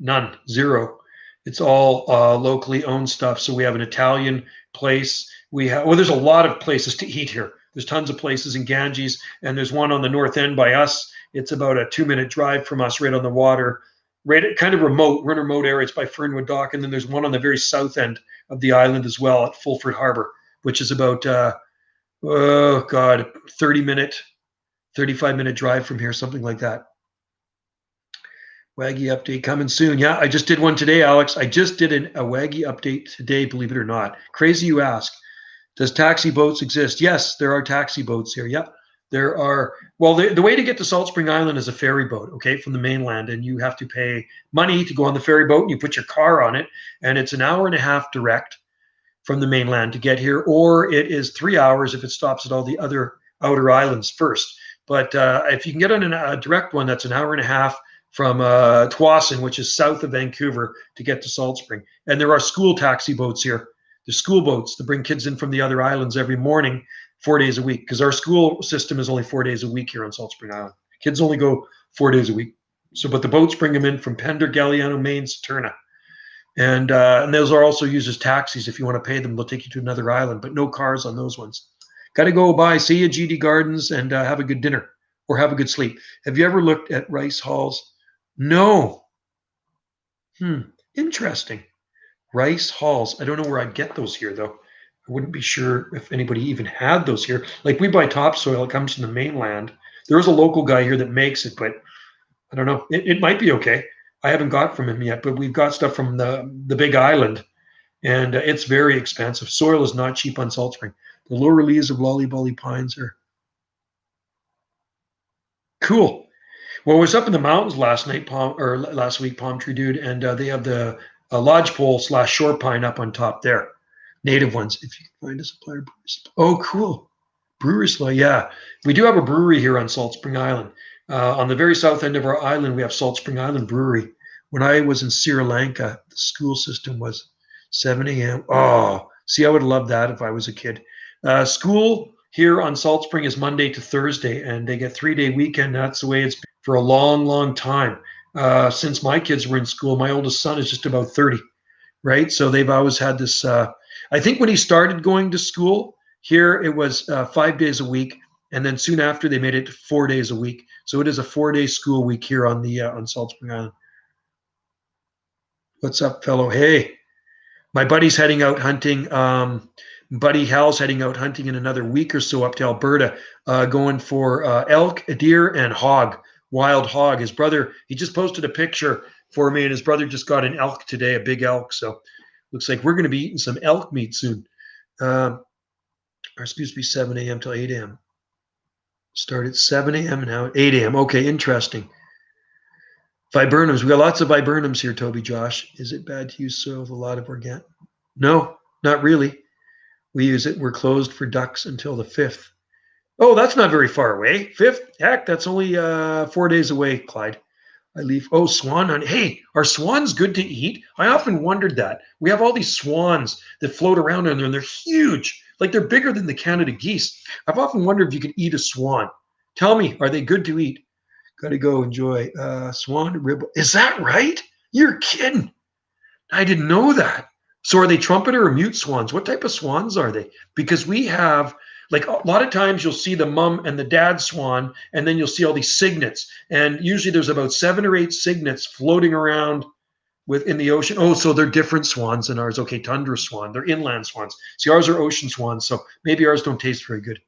None, zero. It's all locally owned stuff. So we have an Italian place. There's a lot of places to eat here. There's tons of places in Ganges, and there's one on the north end by us. It's about a 2-minute drive from us, right on the water, kind of remote. We're in a remote area. It's by Fernwood Dock, and then there's one on the very south end of the island as well at Fulford Harbor, which is about 30-minute, 35-minute drive from here, something like that. Waggy update coming soon. Yeah, I just did one today, Alex. I just did a Waggy update today, believe it or not. Crazy you ask. Does taxi boats exist? Yes, there are taxi boats here. Yep. There are. Well, the way to get to Salt Spring Island is a ferry boat, okay, from the mainland. And you have to pay money to go on the ferry boat, and you put your car on it. And it's an hour and a half direct from the mainland to get here. Or it is 3 hours if it stops at all the other outer islands first. But if you can get on a direct one, that's an hour and a half from Tsawwassen, which is south of Vancouver, to get to Salt Spring. And there are school taxi boats here. There's school boats to bring kids in from the other islands every morning, 4 days a week, because our school system is only 4 days a week here on Salt Spring Island. Kids only go 4 days a week. So, but the boats bring them in from Pender, Galliano, Maine, Saturna. And those are also used as taxis. If you want to pay them, they'll take you to another island, but no cars on those ones. Got to go by, see you, GD Gardens, and have a good dinner or have a good sleep. Have you ever looked at Rice Halls? No. Interesting. Rice Halls. I don't know where I'd get those here, though. I wouldn't be sure if anybody even had those here. Like we buy topsoil, it comes from the mainland. There is a local guy here that makes it, but I don't know. It might be okay. I haven't got from him yet, but we've got stuff from the Big Island, and it's very expensive. Soil is not cheap on Salt Spring. The lower leaves of lollybally pines are cool. Well, I was up in the mountains last week, Palm Tree Dude, and they have the lodgepole / shore pine up on top there. Native ones. If you can find a supplier. Oh, cool. Brewery supply. Yeah. We do have a brewery here on Salt Spring Island. On the very south end of our island, we have Salt Spring Island Brewery. When I was in Sri Lanka, the school system was 7 a.m. Oh, see, I would love that if I was a kid. School here on Salt Spring is Monday to Thursday, and they get 3-day weekend. That's the way it's been for a long, long time. Since my kids were in school, my oldest son is just about 30, right? So they've always had this. I think when he started going to school here, it was 5 days a week, and then soon after they made it 4 days a week. So it is a 4-day school week here on Salt Spring Island. What's up, fellow? Hey, my buddy's heading out hunting Buddy Hal's heading out hunting in another week or so up to Alberta, going for elk, a deer, and hog, wild hog. His brother, he just posted a picture for me, and his brother just got an elk today, a big elk. So looks like we're going to be eating some elk meat soon. Our supposed to be 7 a.m. till 8 a.m. Start at 7 a.m. and now at 8 a.m. Okay, interesting. Viburnums. We got lots of viburnums here, Toby Josh. Is it bad to use soil with a lot of organic? No, not really. We use it. We're closed for ducks until the 5th. Oh, that's not very far away. 5th? Heck, that's only 4 days away, Clyde. I leave. Oh, swan hunt. Hey, are swans good to eat? I often wondered that. We have all these swans that float around in there, and they're huge. Like they're bigger than the Canada geese. I've often wondered if you could eat a swan. Tell me, are they good to eat? Got to go enjoy swan rib. Is that right? You're kidding. I didn't know that. So are they trumpeter or mute swans? What type of swans are they? Because we have, like a lot of times you'll see the mom and the dad swan, and then you'll see all these cygnets. And usually there's about 7 or 8 cygnets floating around in the ocean. Oh, so they're different swans than ours. Okay, tundra swan. They're inland swans. See, ours are ocean swans, so maybe ours don't taste very good.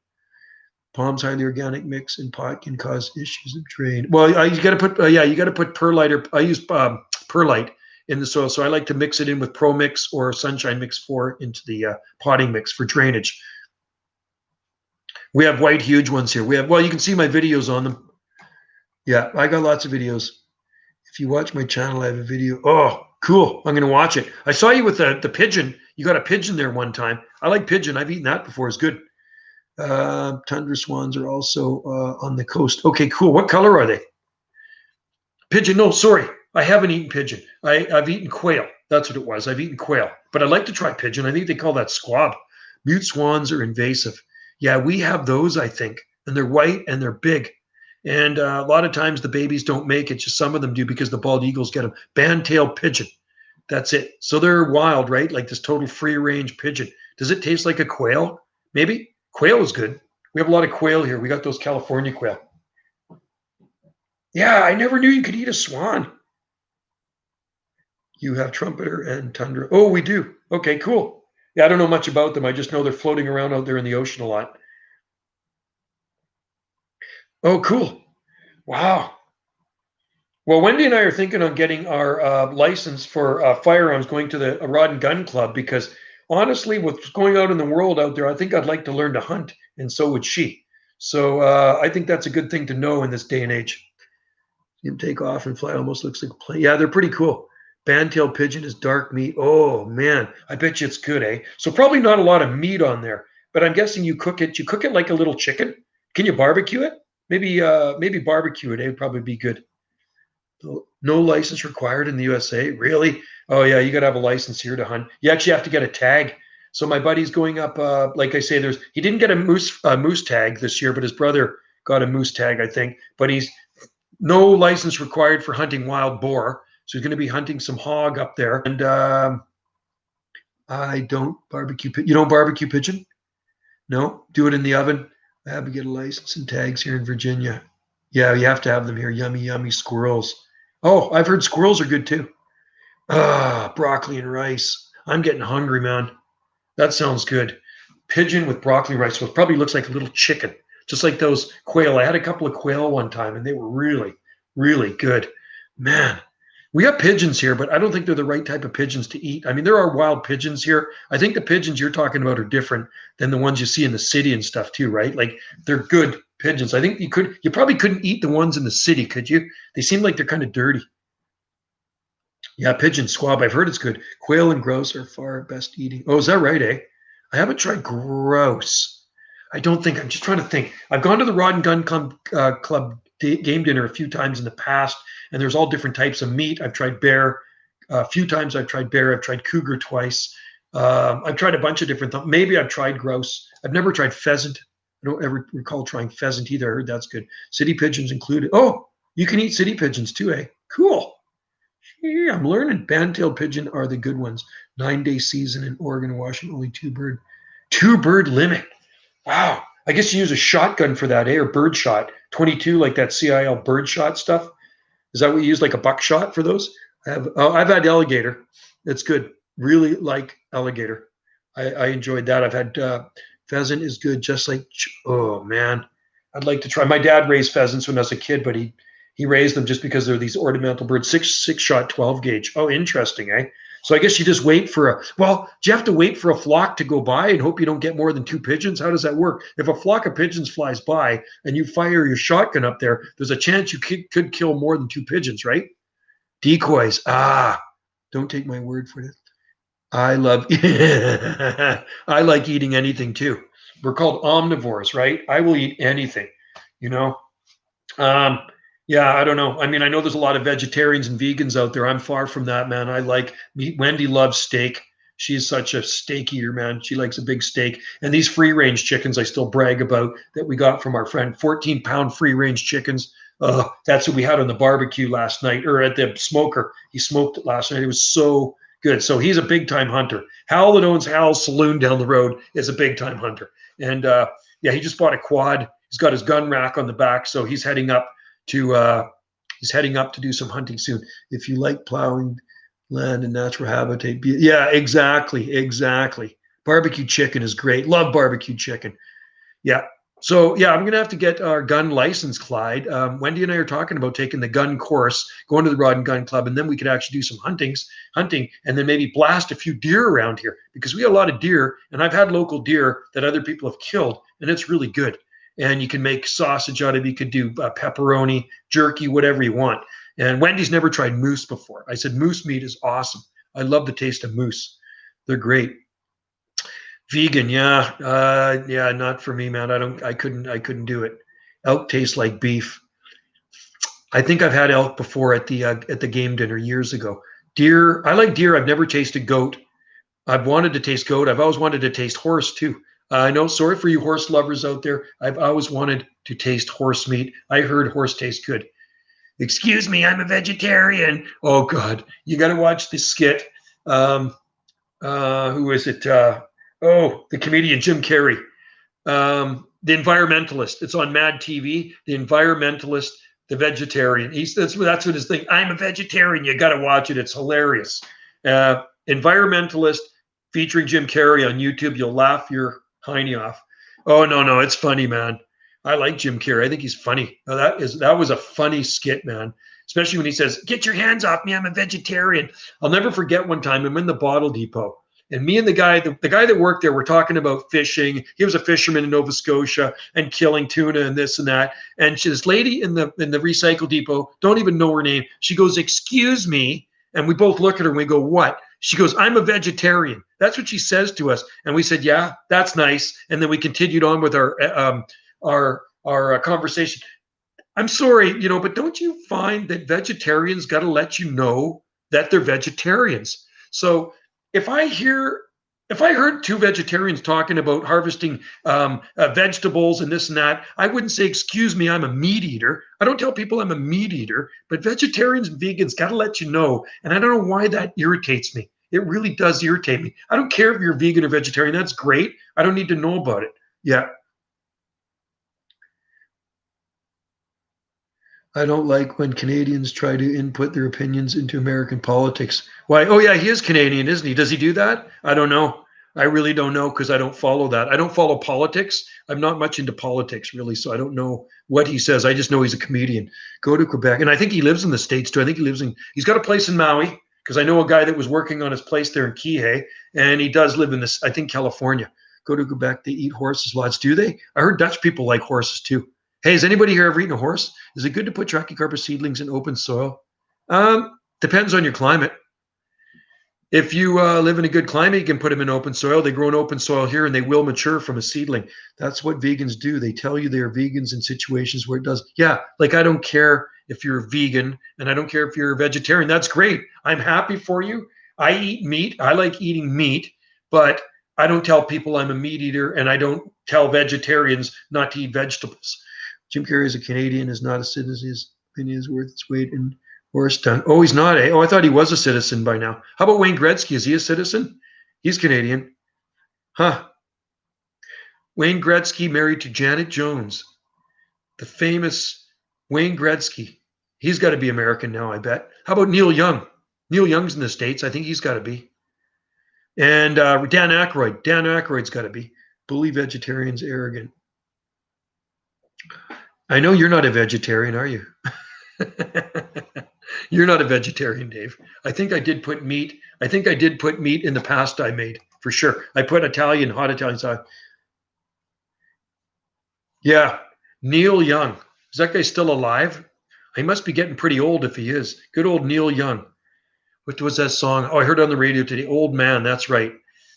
Palm's highly organic mix in pot can cause issues of trade. Well, you got to put you got to put perlite, or I use perlite in the soil. So I like to mix it in with Pro Mix or Sunshine Mix 4 into the potting mix for drainage. We have white huge ones here. You can see my videos on them. Yeah, I got lots of videos. If you watch my channel, I have a video. Oh, cool. I'm going to watch it. I saw you with the pigeon. You got a pigeon there one time. I like pigeon. I've eaten that before. It's good. Tundra swans are also on the coast. Okay, cool. What color are they? Pigeon. No, sorry. I haven't eaten pigeon. I've eaten quail. That's what it was. I've eaten quail. But I'd like to try pigeon. I think they call that squab. Mute swans are invasive. Yeah, we have those, I think. And they're white and they're big. And a lot of times the babies don't make it. Just some of them do because the bald eagles get them. Band-tailed pigeon. That's it. So they're wild, right? Like this total free-range pigeon. Does it taste like a quail? Maybe. Quail is good. We have a lot of quail here. We got those California quail. Yeah, I never knew you could eat a swan. You have trumpeter and tundra. Oh, we do. Okay, cool. Yeah, I don't know much about them. I just know they're floating around out there in the ocean a lot. Oh, cool. Wow. Well, Wendy and I are thinking on getting our license for firearms, going to the Rod and Gun Club, because honestly, what's going on in the world out there, I think I'd like to learn to hunt, and so would she. So I think that's a good thing to know in this day and age. You can take off and fly. Almost looks like a plane. Yeah, they're pretty cool. Band-tailed pigeon is dark meat. Oh man, I bet you it's good, eh? So probably not a lot of meat on there, but I'm guessing you cook it. You cook it like a little chicken. Can you barbecue it? Maybe barbecue it. It would probably be good. No license required in the USA. Really? Oh yeah, you got to have a license here to hunt. You actually have to get a tag. So my buddy's going up. Like I say, he didn't get a moose tag this year, but his brother got a moose tag, I think. But he's no license required for hunting wild boar. So he's going to be hunting some hog up there. And I don't barbecue. You don't barbecue pigeon? No, do it in the oven. I have to get a license and tags here in Virginia. Yeah, you have to have them here. Yummy, yummy squirrels. Oh, I've heard squirrels are good too. Broccoli and rice. I'm getting hungry, man. That sounds good. Pigeon with broccoli rice. So it probably looks like a little chicken, just like those quail. I had a couple of quail one time, and they were really, really good. Man, we have pigeons here, but I don't think they're the right type of pigeons to eat. I mean, there are wild pigeons here. I think the pigeons you're talking about are different than the ones you see in the city and stuff too, right? Like they're good pigeons. I think you probably couldn't eat the ones in the city, could you? They seem like they're kind of dirty. Yeah, pigeon squab. I've heard it's good. Quail and grouse are far best eating. Oh, is that right, eh? I haven't tried grouse. I don't think. I'm just trying to think. I've gone to the Rod and Gun Club game dinner a few times in the past, and there's all different types of meat. I've tried bear. A few times I've tried bear. I've tried cougar twice. I've tried a bunch of different things. Maybe I've tried grouse. I've never tried pheasant. I don't ever recall trying pheasant either. I heard that's good. City pigeons included. Oh, you can eat city pigeons too, eh? Cool. Yeah, I'm learning. Band-tailed pigeon are the good ones. 9-day season in Oregon and Washington, only two bird limit. Wow. I guess you use a shotgun for that, eh? Or bird shot. 22, like that CIL bird shot stuff. Is that what you use, like a buckshot for those? I've had alligator. It's good. Really like alligator. I enjoyed that. I've had pheasant is good, just like oh man, I'd like to try. My dad raised pheasants when I was a kid, but he raised them just because they're these ornamental birds. Six shot 12 gauge. Oh, interesting, eh? So I guess you just wait for a well. Do you have to wait for a flock to go by and hope you don't get more than two pigeons? How does that work? If a flock of pigeons flies by and you fire your shotgun up there, there's a chance you could kill more than two pigeons, right? Decoys. Ah, don't take my word for it. I love I like eating anything too. We're called omnivores, right? I will eat anything, you know. Um, yeah, I don't know. I mean, I know there's a lot of vegetarians and vegans out there. I'm far from that, man. I like meat. Wendy loves steak. She's such a steak eater, man. She likes a big steak. And these free range chickens, I still brag about that we got from our friend, 14-pound free range chickens. That's what we had on the barbecue last night, or at the smoker. He smoked it last night. It was so good. So he's a big time hunter. Hal that owns Hal's Saloon down the road is a big time hunter. And yeah, he just bought a quad. He's got his gun rack on the back, so he's heading up to do some hunting soon. If you like plowing land and natural habitat, yeah, exactly. Barbecue chicken is great. Love barbecue chicken. Yeah. So yeah, I'm gonna have to get our gun license, Clyde. Wendy and I are talking about taking the gun course, going to the Rod and Gun Club, and then we could actually do some hunting, and then maybe blast a few deer around here because we have a lot of deer, and I've had local deer that other people have killed, and it's really good. And you can make sausage out of it. You could do pepperoni, jerky, whatever you want. And Wendy's never tried moose before. I said moose meat is awesome. I love the taste of moose. They're great. Vegan, yeah, yeah, not for me, man. I couldn't do it. Elk tastes like beef. I think I've had elk before at the game dinner years ago. Deer, I like deer. I've never tasted goat. I've wanted to taste goat. I've always wanted to taste horse too. I know. Sorry for you horse lovers out there. I've always wanted to taste horse meat. I heard horse tastes good. Excuse me, I'm a vegetarian. Oh God, you got to watch this skit. Um, who is it? The comedian Jim Carrey, the environmentalist. It's on Mad TV. The environmentalist, the vegetarian. That's what his thing. I'm a vegetarian. You got to watch it. It's hilarious. Environmentalist featuring Jim Carrey on YouTube. You'll laugh your hiney off. Oh no, it's funny, man. I like Jim Carrey. I think he's funny. Now, that was a funny skit, man. Especially when he says, "Get your hands off me. I'm a vegetarian." I'll never forget one time I'm in the bottle depot. And me and the guy that worked there were talking about fishing. He was a fisherman in Nova Scotia and killing tuna and this and that. And this lady in the recycle depot, don't even know her name. She goes, "Excuse me." And we both look at her and we go, "What?" She goes, "I'm a vegetarian." That's what she says to us. And we said, "Yeah, that's nice." And then we continued on with our conversation. I'm sorry, but don't you find that vegetarians got to let you know that they're vegetarians? So if I heard two vegetarians talking about harvesting vegetables and this and that, I wouldn't say, "Excuse me, I'm a meat eater." I don't tell people I'm a meat eater, but vegetarians and vegans got to let you know. And I don't know why that irritates me. It really does irritate me. I don't care if you're vegan or vegetarian. That's great. I don't need to know about it. Yeah. I don't like when Canadians try to input their opinions into American politics. Why? Oh, yeah, he is Canadian, isn't he? Does he do that? I don't know. I really don't know because I don't follow that. I don't follow politics. I'm not much into politics, really, so I don't know what he says. I just know he's a comedian. Go to Quebec. And I think he lives in the States, too. I think he's got a place in Maui because I know a guy that was working on his place there in Kihei, and he does live in this, I think, California. Go to Quebec. They eat horses lots. Do they? I heard Dutch people like horses, too. Hey, has anybody here ever eaten a horse? Is it good to put Trachycarpus seedlings in open soil? Depends on your climate. If you live in a good climate, you can put them in open soil. They grow in open soil here and they will mature from a seedling. That's what vegans do. They tell you they're vegans in situations where it does. Yeah, like I don't care if you're a vegan and I don't care if you're a vegetarian. That's great. I'm happy for you. I eat meat. I like eating meat, but I don't tell people I'm a meat eater and I don't tell vegetarians not to eat vegetables. Jim Carrey is a Canadian, is not a citizen. His opinion is worth its weight in horse dung. Oh, he's not, eh? Oh, I thought he was a citizen by now. How about Wayne Gretzky? Is he a citizen? He's Canadian. Huh. Wayne Gretzky married to Janet Jones, the famous Wayne Gretzky. He's got to be American now, I bet. How about Neil Young? Neil Young's in the States. I think he's got to be. And Dan Aykroyd. Dan Aykroyd's got to be. Bully vegetarians arrogant. I know you're not a vegetarian, are you? You're not a vegetarian, Dave. I think I did put meat. I think I did put meat in the pasta I made for sure. I put hot Italian sauce. Yeah, Neil Young. Is that guy still alive? He must be getting pretty old if he is. Good old Neil Young. What was that song? Oh, I heard it on the radio today. Old Man. That's right.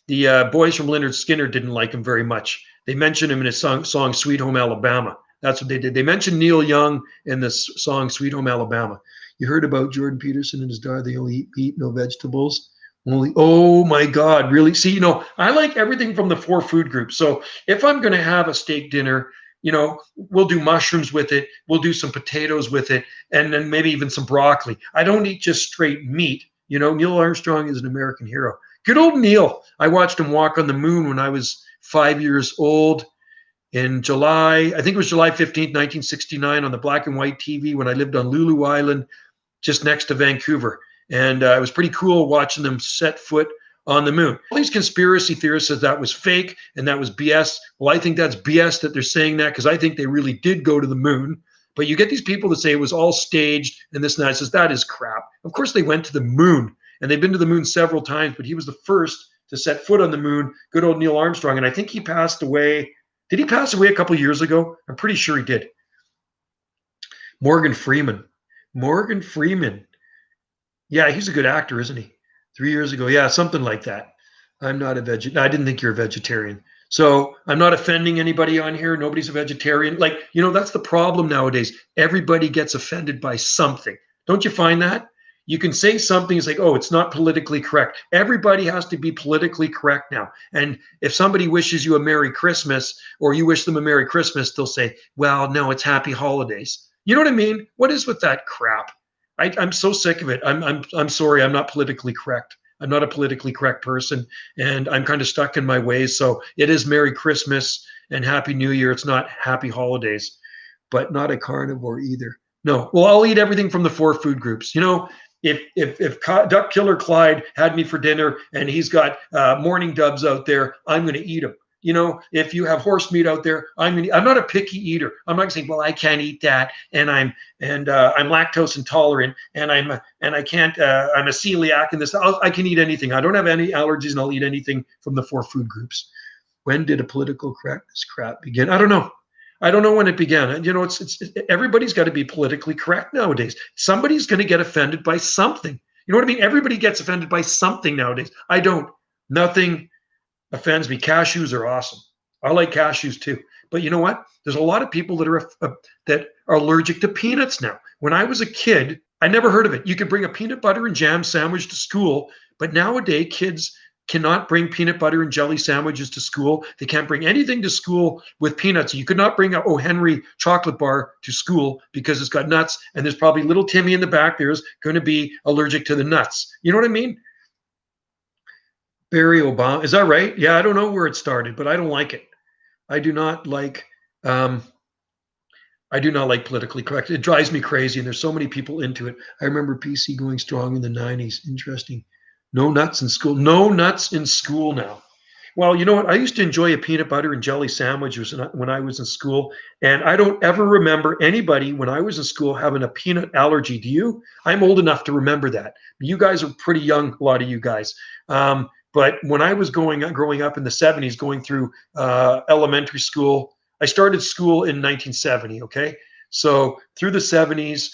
The boys from Lynyrd Skynyrd didn't like him very much. They mentioned him in his song "Sweet Home Alabama." That's what they did. They mentioned Neil Young in this song "Sweet Home Alabama." You heard about Jordan Peterson and his daughter? They only eat meat, no vegetables. Only. Oh my God! Really? See, I like everything from the 4 food groups. So if I'm going to have a steak dinner, we'll do mushrooms with it. We'll do some potatoes with it, and then maybe even some broccoli. I don't eat just straight meat. Neil Armstrong is an American hero. Good old Neil. I watched him walk on the moon when I was 5 years old in July. I think it was July 15th, 1969, on the black and white TV when I lived on Lulu Island, just next to Vancouver. And it was pretty cool watching them set foot on the moon. All these conspiracy theorists said that was fake and that was BS. Well, I think that's BS that they're saying that, because I think they really did go to the moon. But you get these people that say it was all staged and this and that. It says that is crap. Of course, they went to the moon, and they've been to the moon several times, but he was the first to set foot on the moon. Good old Neil Armstrong. And I think he passed away. Did he pass away a couple years ago? I'm pretty sure he did. Morgan Freeman. Morgan Freeman. Yeah, he's a good actor, isn't he? 3 years ago. Yeah, something like that. I'm not a vegetarian. I didn't think you're a vegetarian. So I'm not offending anybody on here. Nobody's a vegetarian. That's the problem nowadays. Everybody gets offended by something. Don't you find that? You can say something, it's like, oh, it's not politically correct. Everybody has to be politically correct now. And if somebody wishes you a Merry Christmas, or you wish them a Merry Christmas, they'll say, well, no, it's Happy Holidays. You know what I mean? What is with that crap? I'm so sick of it. I'm sorry. I'm not politically correct. I'm not a politically correct person, and I'm kind of stuck in my ways. So it is Merry Christmas and Happy New Year. It's not Happy Holidays, but not a carnivore either. No. Well, I'll eat everything from the 4 food groups. If Duck Killer Clyde had me for dinner and he's got morning dubs out there, I'm going to eat them. If you have horse meat out there, I'm not a picky eater. I'm not saying, well, I can't eat that, and I'm lactose intolerant, and I'm a celiac, and I can eat anything. I don't have any allergies, and I'll eat anything from the 4 food groups. When did a political correctness crap begin? I don't know. I don't know when it began. It's everybody's got to be politically correct nowadays. Somebody's going to get offended by something. You know what I mean? Everybody gets offended by something nowadays. I don't. Nothing offends me. Cashews are awesome. I like cashews too. But you know what? There's a lot of people that are allergic to peanuts now. When I was a kid, I never heard of it. You could bring a peanut butter and jam sandwich to school, but nowadays kids cannot bring peanut butter and jelly sandwiches to school. They can't bring anything to school with peanuts. You could not bring a O. Henry chocolate bar to school because it's got nuts, and there's probably little Timmy in the back there's going to be allergic to the nuts. You know what I mean? Barry Obama. Is that right? Yeah, I don't know where it started, but I don't like it. I do not like politically correct. It drives me crazy, and there's so many people into it. I remember PC going strong in the 90s. Interesting. No nuts in school. No nuts in school now. Well, you know what? I used to enjoy a peanut butter and jelly sandwich when I was in school, and I don't ever remember anybody when I was in school having a peanut allergy. Do you? I'm old enough to remember that. You guys are pretty young, a lot of you guys. But when I was growing up in the 70s, going through elementary school, I started school in 1970. Okay, so through the 70s,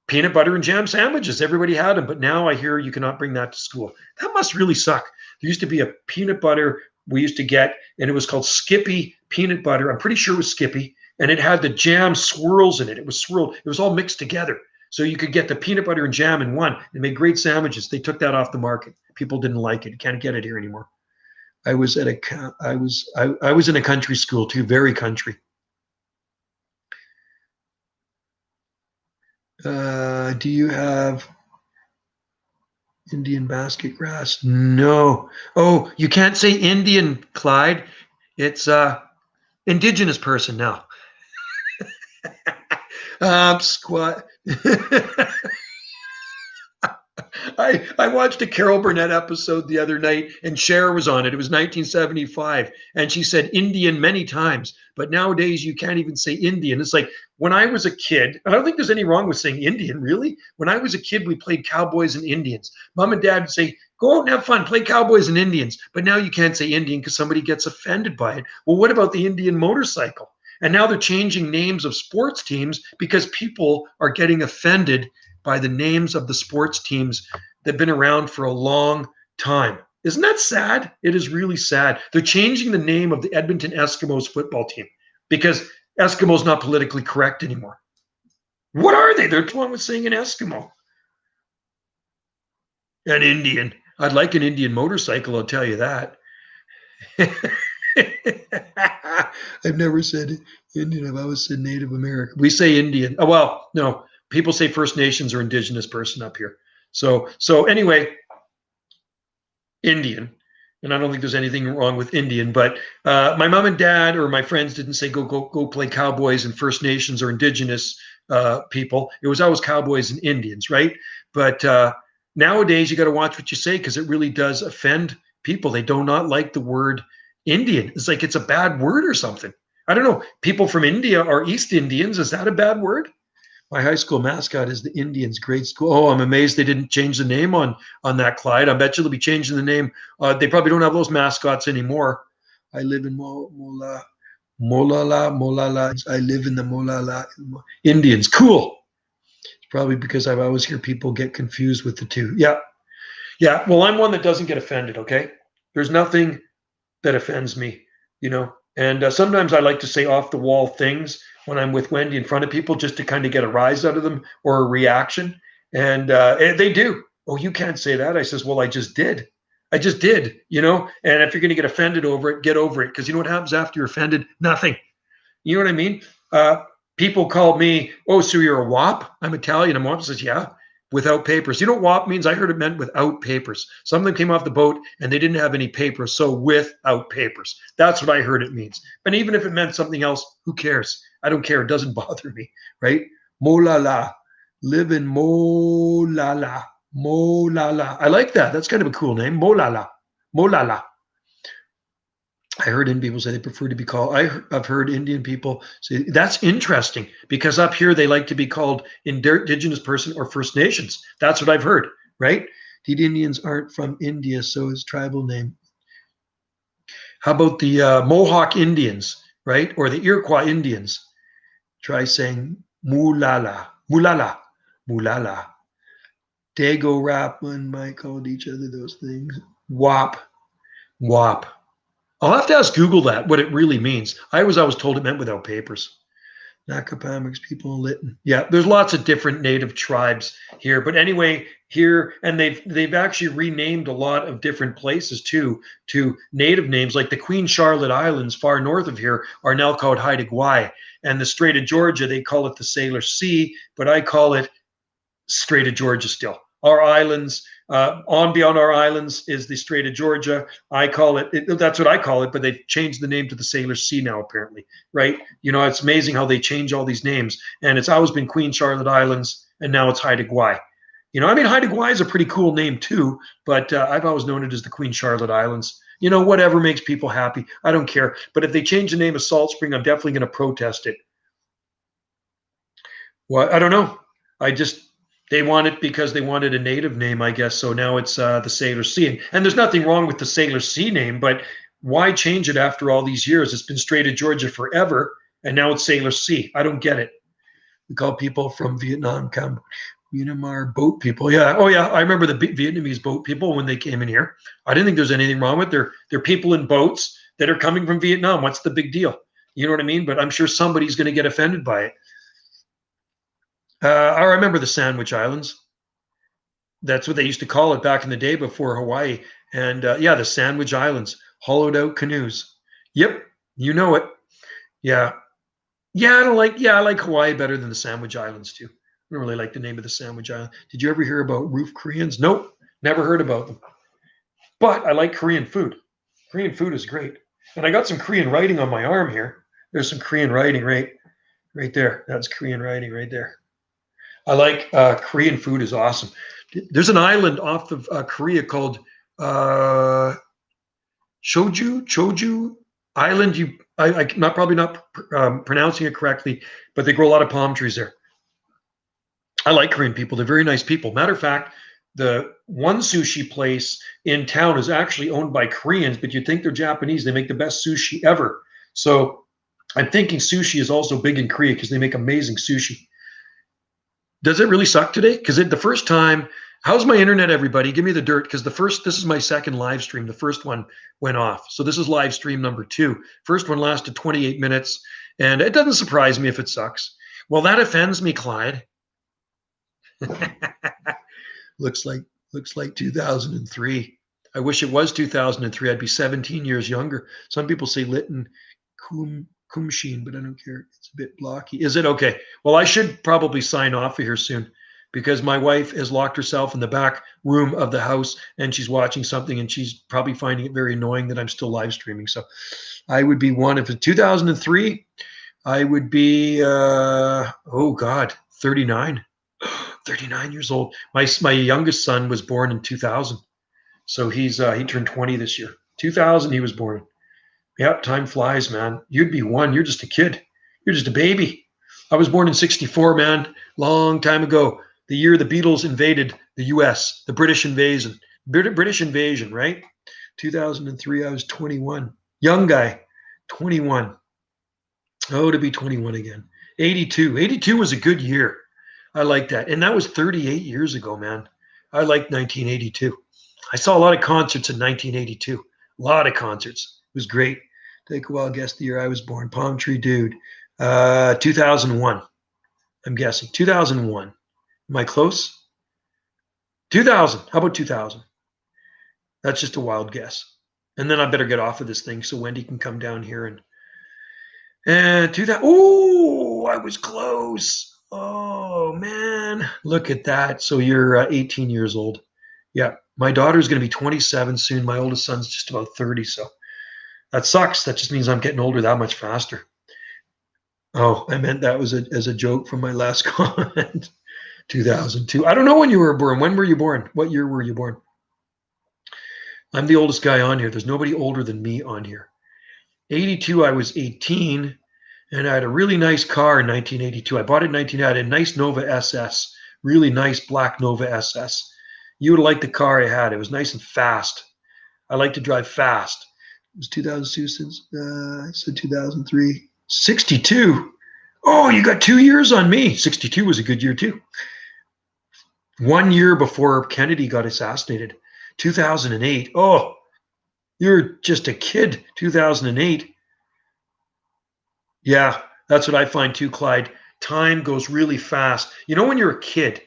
peanut butter and jam sandwiches, everybody had them. But now I hear you cannot bring that to school. That must really suck. There used to be a peanut butter we used to get, and it was called Skippy peanut butter. I'm pretty sure it was Skippy, and it had the jam swirls in it. It was swirled. It was all mixed together. So you could get the peanut butter and jam in one. They made great sandwiches. They took that off the market. People didn't like it. You can't get it here anymore. I was in a country school too, very country. Do you have Indian basket grass? No. Oh, you can't say Indian, Clyde. It's indigenous person now. Squat. I watched a Carol Burnett episode the other night, and Cher was on it. It was 1975, and she said Indian many times. But nowadays, you can't even say Indian. It's like when I was a kid. I don't think there's any wrong with saying Indian, really. When I was a kid, we played cowboys and Indians. Mom and Dad would say, "Go out and have fun, play cowboys and Indians." But now you can't say Indian because somebody gets offended by it. Well, what about the Indian motorcycle? And now they're changing names of sports teams because people are getting offended by the names of the sports teams that have been around for a long time. Isn't that sad? It is really sad. They're changing the name of the Edmonton Eskimos football team because Eskimo's not politically correct anymore. What are they? They're the one with saying an Eskimo. An Indian. I'd like an Indian motorcycle, I'll tell you that. I've never said Indian. I've always said Native American. We say Indian. Oh, well, no. People say First Nations or Indigenous person up here. So anyway, Indian. And I don't think there's anything wrong with Indian, but my mom and dad or my friends didn't say go play cowboys and First Nations or Indigenous people. It was always cowboys and Indians, right? But nowadays you got to watch what you say because it really does offend people. They do not like the word Indian. It's like it's a bad word or something. I don't know. People from India are East Indians. Is that a bad word? My high school mascot is the Indians. Great school. Oh, I'm amazed they didn't change the name on that, Clyde. I bet you they'll be changing the name. They probably don't have those mascots anymore. I live in Molala. I live in the Molala Indians. Cool. It's probably because I always hear people get confused with the two. Yeah. Yeah. Well, I'm one that doesn't get offended, okay? There's nothing that offends me, you know? And sometimes I like to say off the wall things when I'm with Wendy in front of people just to kind of get a rise out of them or a reaction. And they do. Oh, you can't say that. I says, well, I just did. I just did, you know? And if you're going to get offended over it, get over it. Because you know what happens after you're offended? Nothing. You know what I mean? People call me, oh, so you're a WAP? I'm Italian. I'm WAP. Says, yeah, without papers. You know what WAP means? I heard it meant without papers. Some of them came off the boat and they didn't have any papers. So without papers. That's what I heard it means. But even if it meant something else, who cares? I don't care. It doesn't bother me, right? Molala. Live in Molala. Molala. I like that. That's kind of a cool name. Molala. Molala. I heard Indian people say they prefer to be called. I've heard Indian people say that's interesting because up here they like to be called Indigenous person or First Nations. That's what I've heard, right? The Indians aren't from India, so it's tribal name. How about the Mohawk Indians, right? Or the Iroquois Indians? Try saying mulala, mulala, mulala. Dago rap when Mike called each other those things. Wop, wop. I'll have to ask Google that, what it really means. I was always told it meant without papers. Nakapamix people in Lytton. Yeah, there's lots of different native tribes here. But anyway, here, and they've actually renamed a lot of different places too to native names, like the Queen Charlotte Islands far north of here are now called Haida Gwaii. And the Strait of Georgia, they call it the Sailor Sea, but I call it Strait of Georgia still. Our islands, on beyond our islands is the Strait of Georgia. I call it, that's what I call it, but they've changed the name to the Sailor Sea now, apparently, right? You know, it's amazing how they change all these names. And it's always been Queen Charlotte Islands, and now it's Haida Gwaii. You know, I mean, Haida Gwaii is a pretty cool name too, but I've always known it as the Queen Charlotte Islands. You know, whatever makes people happy. I don't care. But if they change the name of Salt Spring, I'm definitely going to protest it. Well, I don't know. They want it because they wanted a native name, I guess. So now it's the Sailor Sea. And there's nothing wrong with the Sailor Sea name, but why change it after all these years? It's been Strait of Georgia forever, and now it's Sailor Sea. I don't get it. We call people from Vietnam Myanmar boat people. Yeah. Oh, yeah. I remember the Vietnamese boat people when they came in here. I didn't think there's anything wrong with it. They're people in boats that are coming from Vietnam. What's the big deal? You know what I mean? But I'm sure somebody's going to get offended by it. I remember the Sandwich Islands. That's what they used to call it back in the day before Hawaii. And yeah, the Sandwich Islands, hollowed out canoes. Yep, you know it. Yeah. Yeah, I like Hawaii better than the Sandwich Islands too. I don't really like the name of the Sandwich Island. Did you ever hear about roof Koreans? Nope, never heard about them. But I like Korean food. Korean food is great. And I got some Korean writing on my arm here. There's some Korean writing right there. That's Korean writing right there. I like Korean food is awesome. There's an island off of Korea called uh, Choju Island. I'm not probably not pronouncing it correctly, but they grow a lot of palm trees there. I like Korean people. They're very nice people. Matter of fact, the one sushi place in town is actually owned by Koreans, but you'd think they're Japanese. They make the best sushi ever. So I'm thinking sushi is also big in Korea because they make amazing sushi. Does it really suck today? Because the first time, how's my internet, everybody? Give me the dirt. Because this is my second live stream. The first one went off. So this is live stream number 2. First one lasted 28 minutes. And it doesn't surprise me if it sucks. Well, that offends me, Clyde. looks like 2003. I wish it was 2003. I'd be 17 years younger. Some people say Lytton Kumshin, but I don't care. It's a bit blocky. Is it okay? Well, I should probably sign off of here soon because my wife has locked herself in the back room of the house and she's watching something and she's probably finding it very annoying that I'm still live streaming. So I would be one. If it's 2003, I would be 39. 39 years old. My youngest son was born in 2000. So he turned 20 this year. 2000 he was born. Yep, time flies, man. You'd be one. You're just a kid. You're just a baby. I was born in 64, man. Long time ago. The year the Beatles invaded the US, the British invasion. British invasion, right? 2003, I was 21. Young guy, 21. Oh, to be 21 again. 82. 82 was a good year. I like that. And that was 38 years ago, man. I liked 1982. I saw a lot of concerts in 1982. A lot of concerts. It was great. Take a wild guess the year I was born. Palm Tree Dude. 2001. I'm guessing. 2001. Am I close? 2000. How about 2000? That's just a wild guess. And then I better get off of this thing so Wendy can come down here and 2000. Oh, I was close. Oh, man. Look at that. So you're 18 years old. Yeah. My daughter's going to be 27 soon. My oldest son's just about 30. So that sucks. That just means I'm getting older that much faster. Oh, I meant that was as a joke from my last comment. 2002. I don't know when you were born. When were you born? What year were you born? I'm the oldest guy on here. There's nobody older than me on here. 82, I was 18. And I had a really nice car in 1982. I bought it in 1980. I had a nice Nova SS, really nice black Nova SS. You would like the car I had. It was nice and fast. I like to drive fast. It was 2002 since I said 2003. 62. Oh, you got 2 years on me. 62 was a good year too. 1 year before Kennedy got assassinated. 2008. Oh, you're just a kid. 2008. Yeah, that's what I find too, Clyde. Time goes really fast. You know, when you're a kid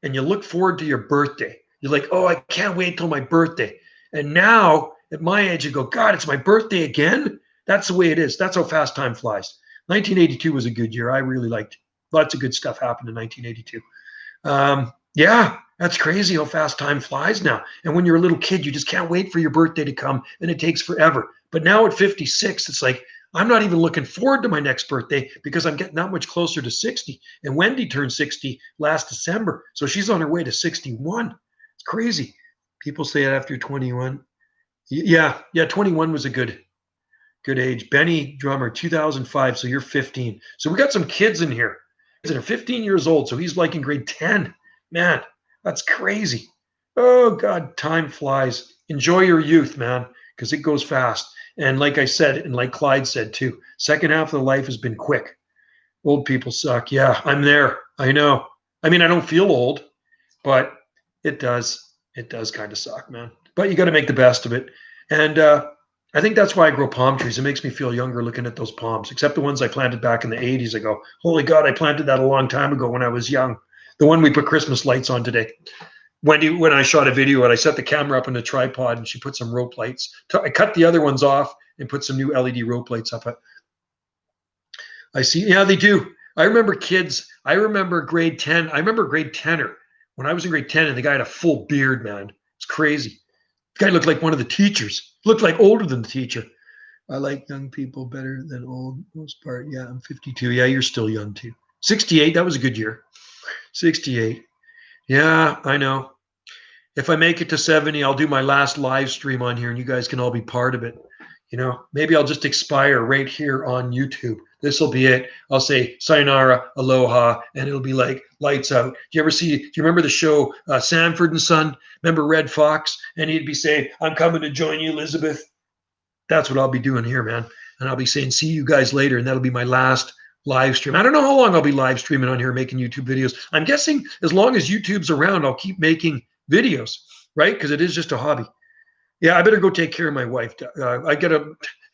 and you look forward to your birthday, you're like, oh, I can't wait till my birthday. And now at my age, you go, God, it's my birthday again. That's the way it is. That's how fast time flies. 1982 was a good year. I really liked it. Lots of good stuff happened in 1982. Yeah, that's crazy how fast time flies now. And when you're a little kid, you just can't wait for your birthday to come and it takes forever. But now at 56, it's like, I'm not even looking forward to my next birthday because I'm getting that much closer to 60. And Wendy turned 60 last December. So she's on her way to 61. It's crazy. People say it after 21. Yeah, 21 was a good age. Benny Drummer, 2005. So you're 15. So we got some kids in here that are 15 years old. So he's like in grade 10. Man, that's crazy. Oh, God, time flies. Enjoy your youth, man, because it goes fast. And like I said, and like Clyde said too, second half of the life has been quick. Old people suck. Yeah, I'm there. I know. I mean, I don't feel old, but it does. It does kind of suck, man. But you got to make the best of it. And I think that's why I grow palm trees. It makes me feel younger looking at those palms, except the ones I planted back in the 80s ago. Holy God, I planted that a long time ago when I was young. The one we put Christmas lights on today. Wendy, when I shot a video and I set the camera up in a tripod and she put some rope lights. I cut the other ones off and put some new LED rope lights up. I see. Yeah, they do. I remember kids. I remember grade 10. I remember grade 10er when I was in grade 10 and the guy had a full beard, man. It's crazy. The guy looked like one of the teachers. Looked like older than the teacher. I like young people better than old most part. Yeah, I'm 52. Yeah, you're still young too. 68. That was a good year. 68. Yeah, I know. If I make it to 70, I'll do my last live stream on here and you guys can all be part of it. Maybe I'll just expire right here on YouTube. This will be it. I'll say sayonara, aloha, and it'll be like lights out. Do you remember the show Sanford and Son? Remember Red Fox? And he'd be saying, I'm coming to join you, Elizabeth. That's what I'll be doing here, man. And I'll be saying, see you guys later. And that'll be my last live stream. I don't know how long I'll be live streaming on here making YouTube videos. I'm guessing as long as YouTube's around, I'll keep making videos, right? Because it is just a hobby. Yeah, I better go take care of my wife.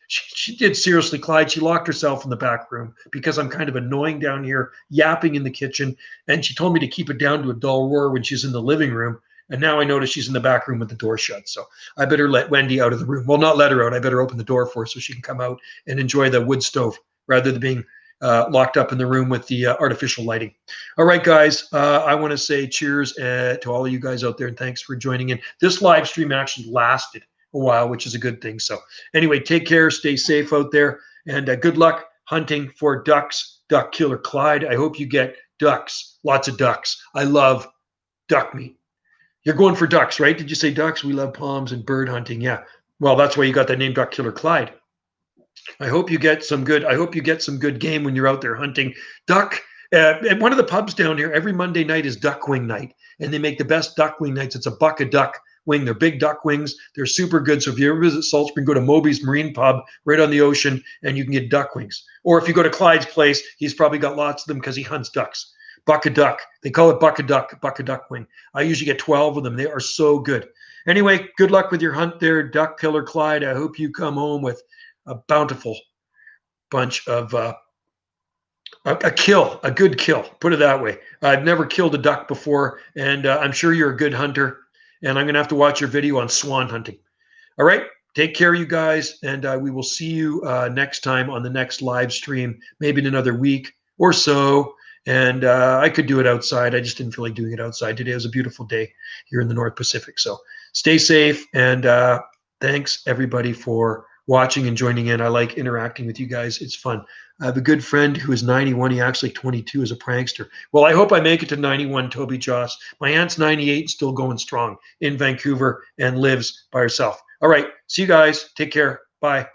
She did seriously, Clyde. She locked herself in the back room because I'm kind of annoying down here, yapping in the kitchen. And she told me to keep it down to a dull roar when she's in the living room. And now I notice she's in the back room with the door shut. So I better let Wendy out of the room. Well, not let her out. I better open the door for her so she can come out and enjoy the wood stove rather than being locked up in the room with the artificial lighting. All right, guys, I want to say cheers to all of you guys out there, and thanks for joining in. This live stream actually lasted a while, which is a good thing. So anyway, take care, stay safe out there, and good luck hunting for ducks, Duck Killer Clyde. I hope you get ducks, lots of ducks. I love duck meat. You're going for ducks, right? Did you say ducks? We love palms and bird hunting. Yeah. Well, that's why you got that name, Duck Killer Clyde. I hope you get some good game when you're out there hunting duck. At one of the pubs down here, every Monday night is duck wing night, and they make the best duck wing nights. It's a buck of duck wing. They're big duck wings. They're super good. So if you ever visit Salt Spring, go to Moby's Marine Pub right on the ocean, and you can get duck wings. Or if you go to Clyde's place, he's probably got lots of them because he hunts ducks. Buck of duck. They call it buck of duck wing. I usually get 12 of them. They are so good. Anyway, good luck with your hunt there, Duck Killer Clyde. I hope you come home with a bountiful bunch of a good kill. Put it that way. I've never killed a duck before, and I'm sure you're a good hunter. And I'm going to have to watch your video on swan hunting. All right. Take care, you guys, and we will see you next time on the next live stream, maybe in another week or so. And I could do it outside. I just didn't feel like doing it outside today. It was a beautiful day here in the North Pacific. So stay safe, and thanks everybody for watching and joining in. I like interacting with you guys. It's fun. I have a good friend who is 91. He actually 22 as a prankster. Well, I hope I make it to 91, Toby Joss. My aunt's 98, still going strong in Vancouver and lives by herself. All right. See you guys. Take care. Bye.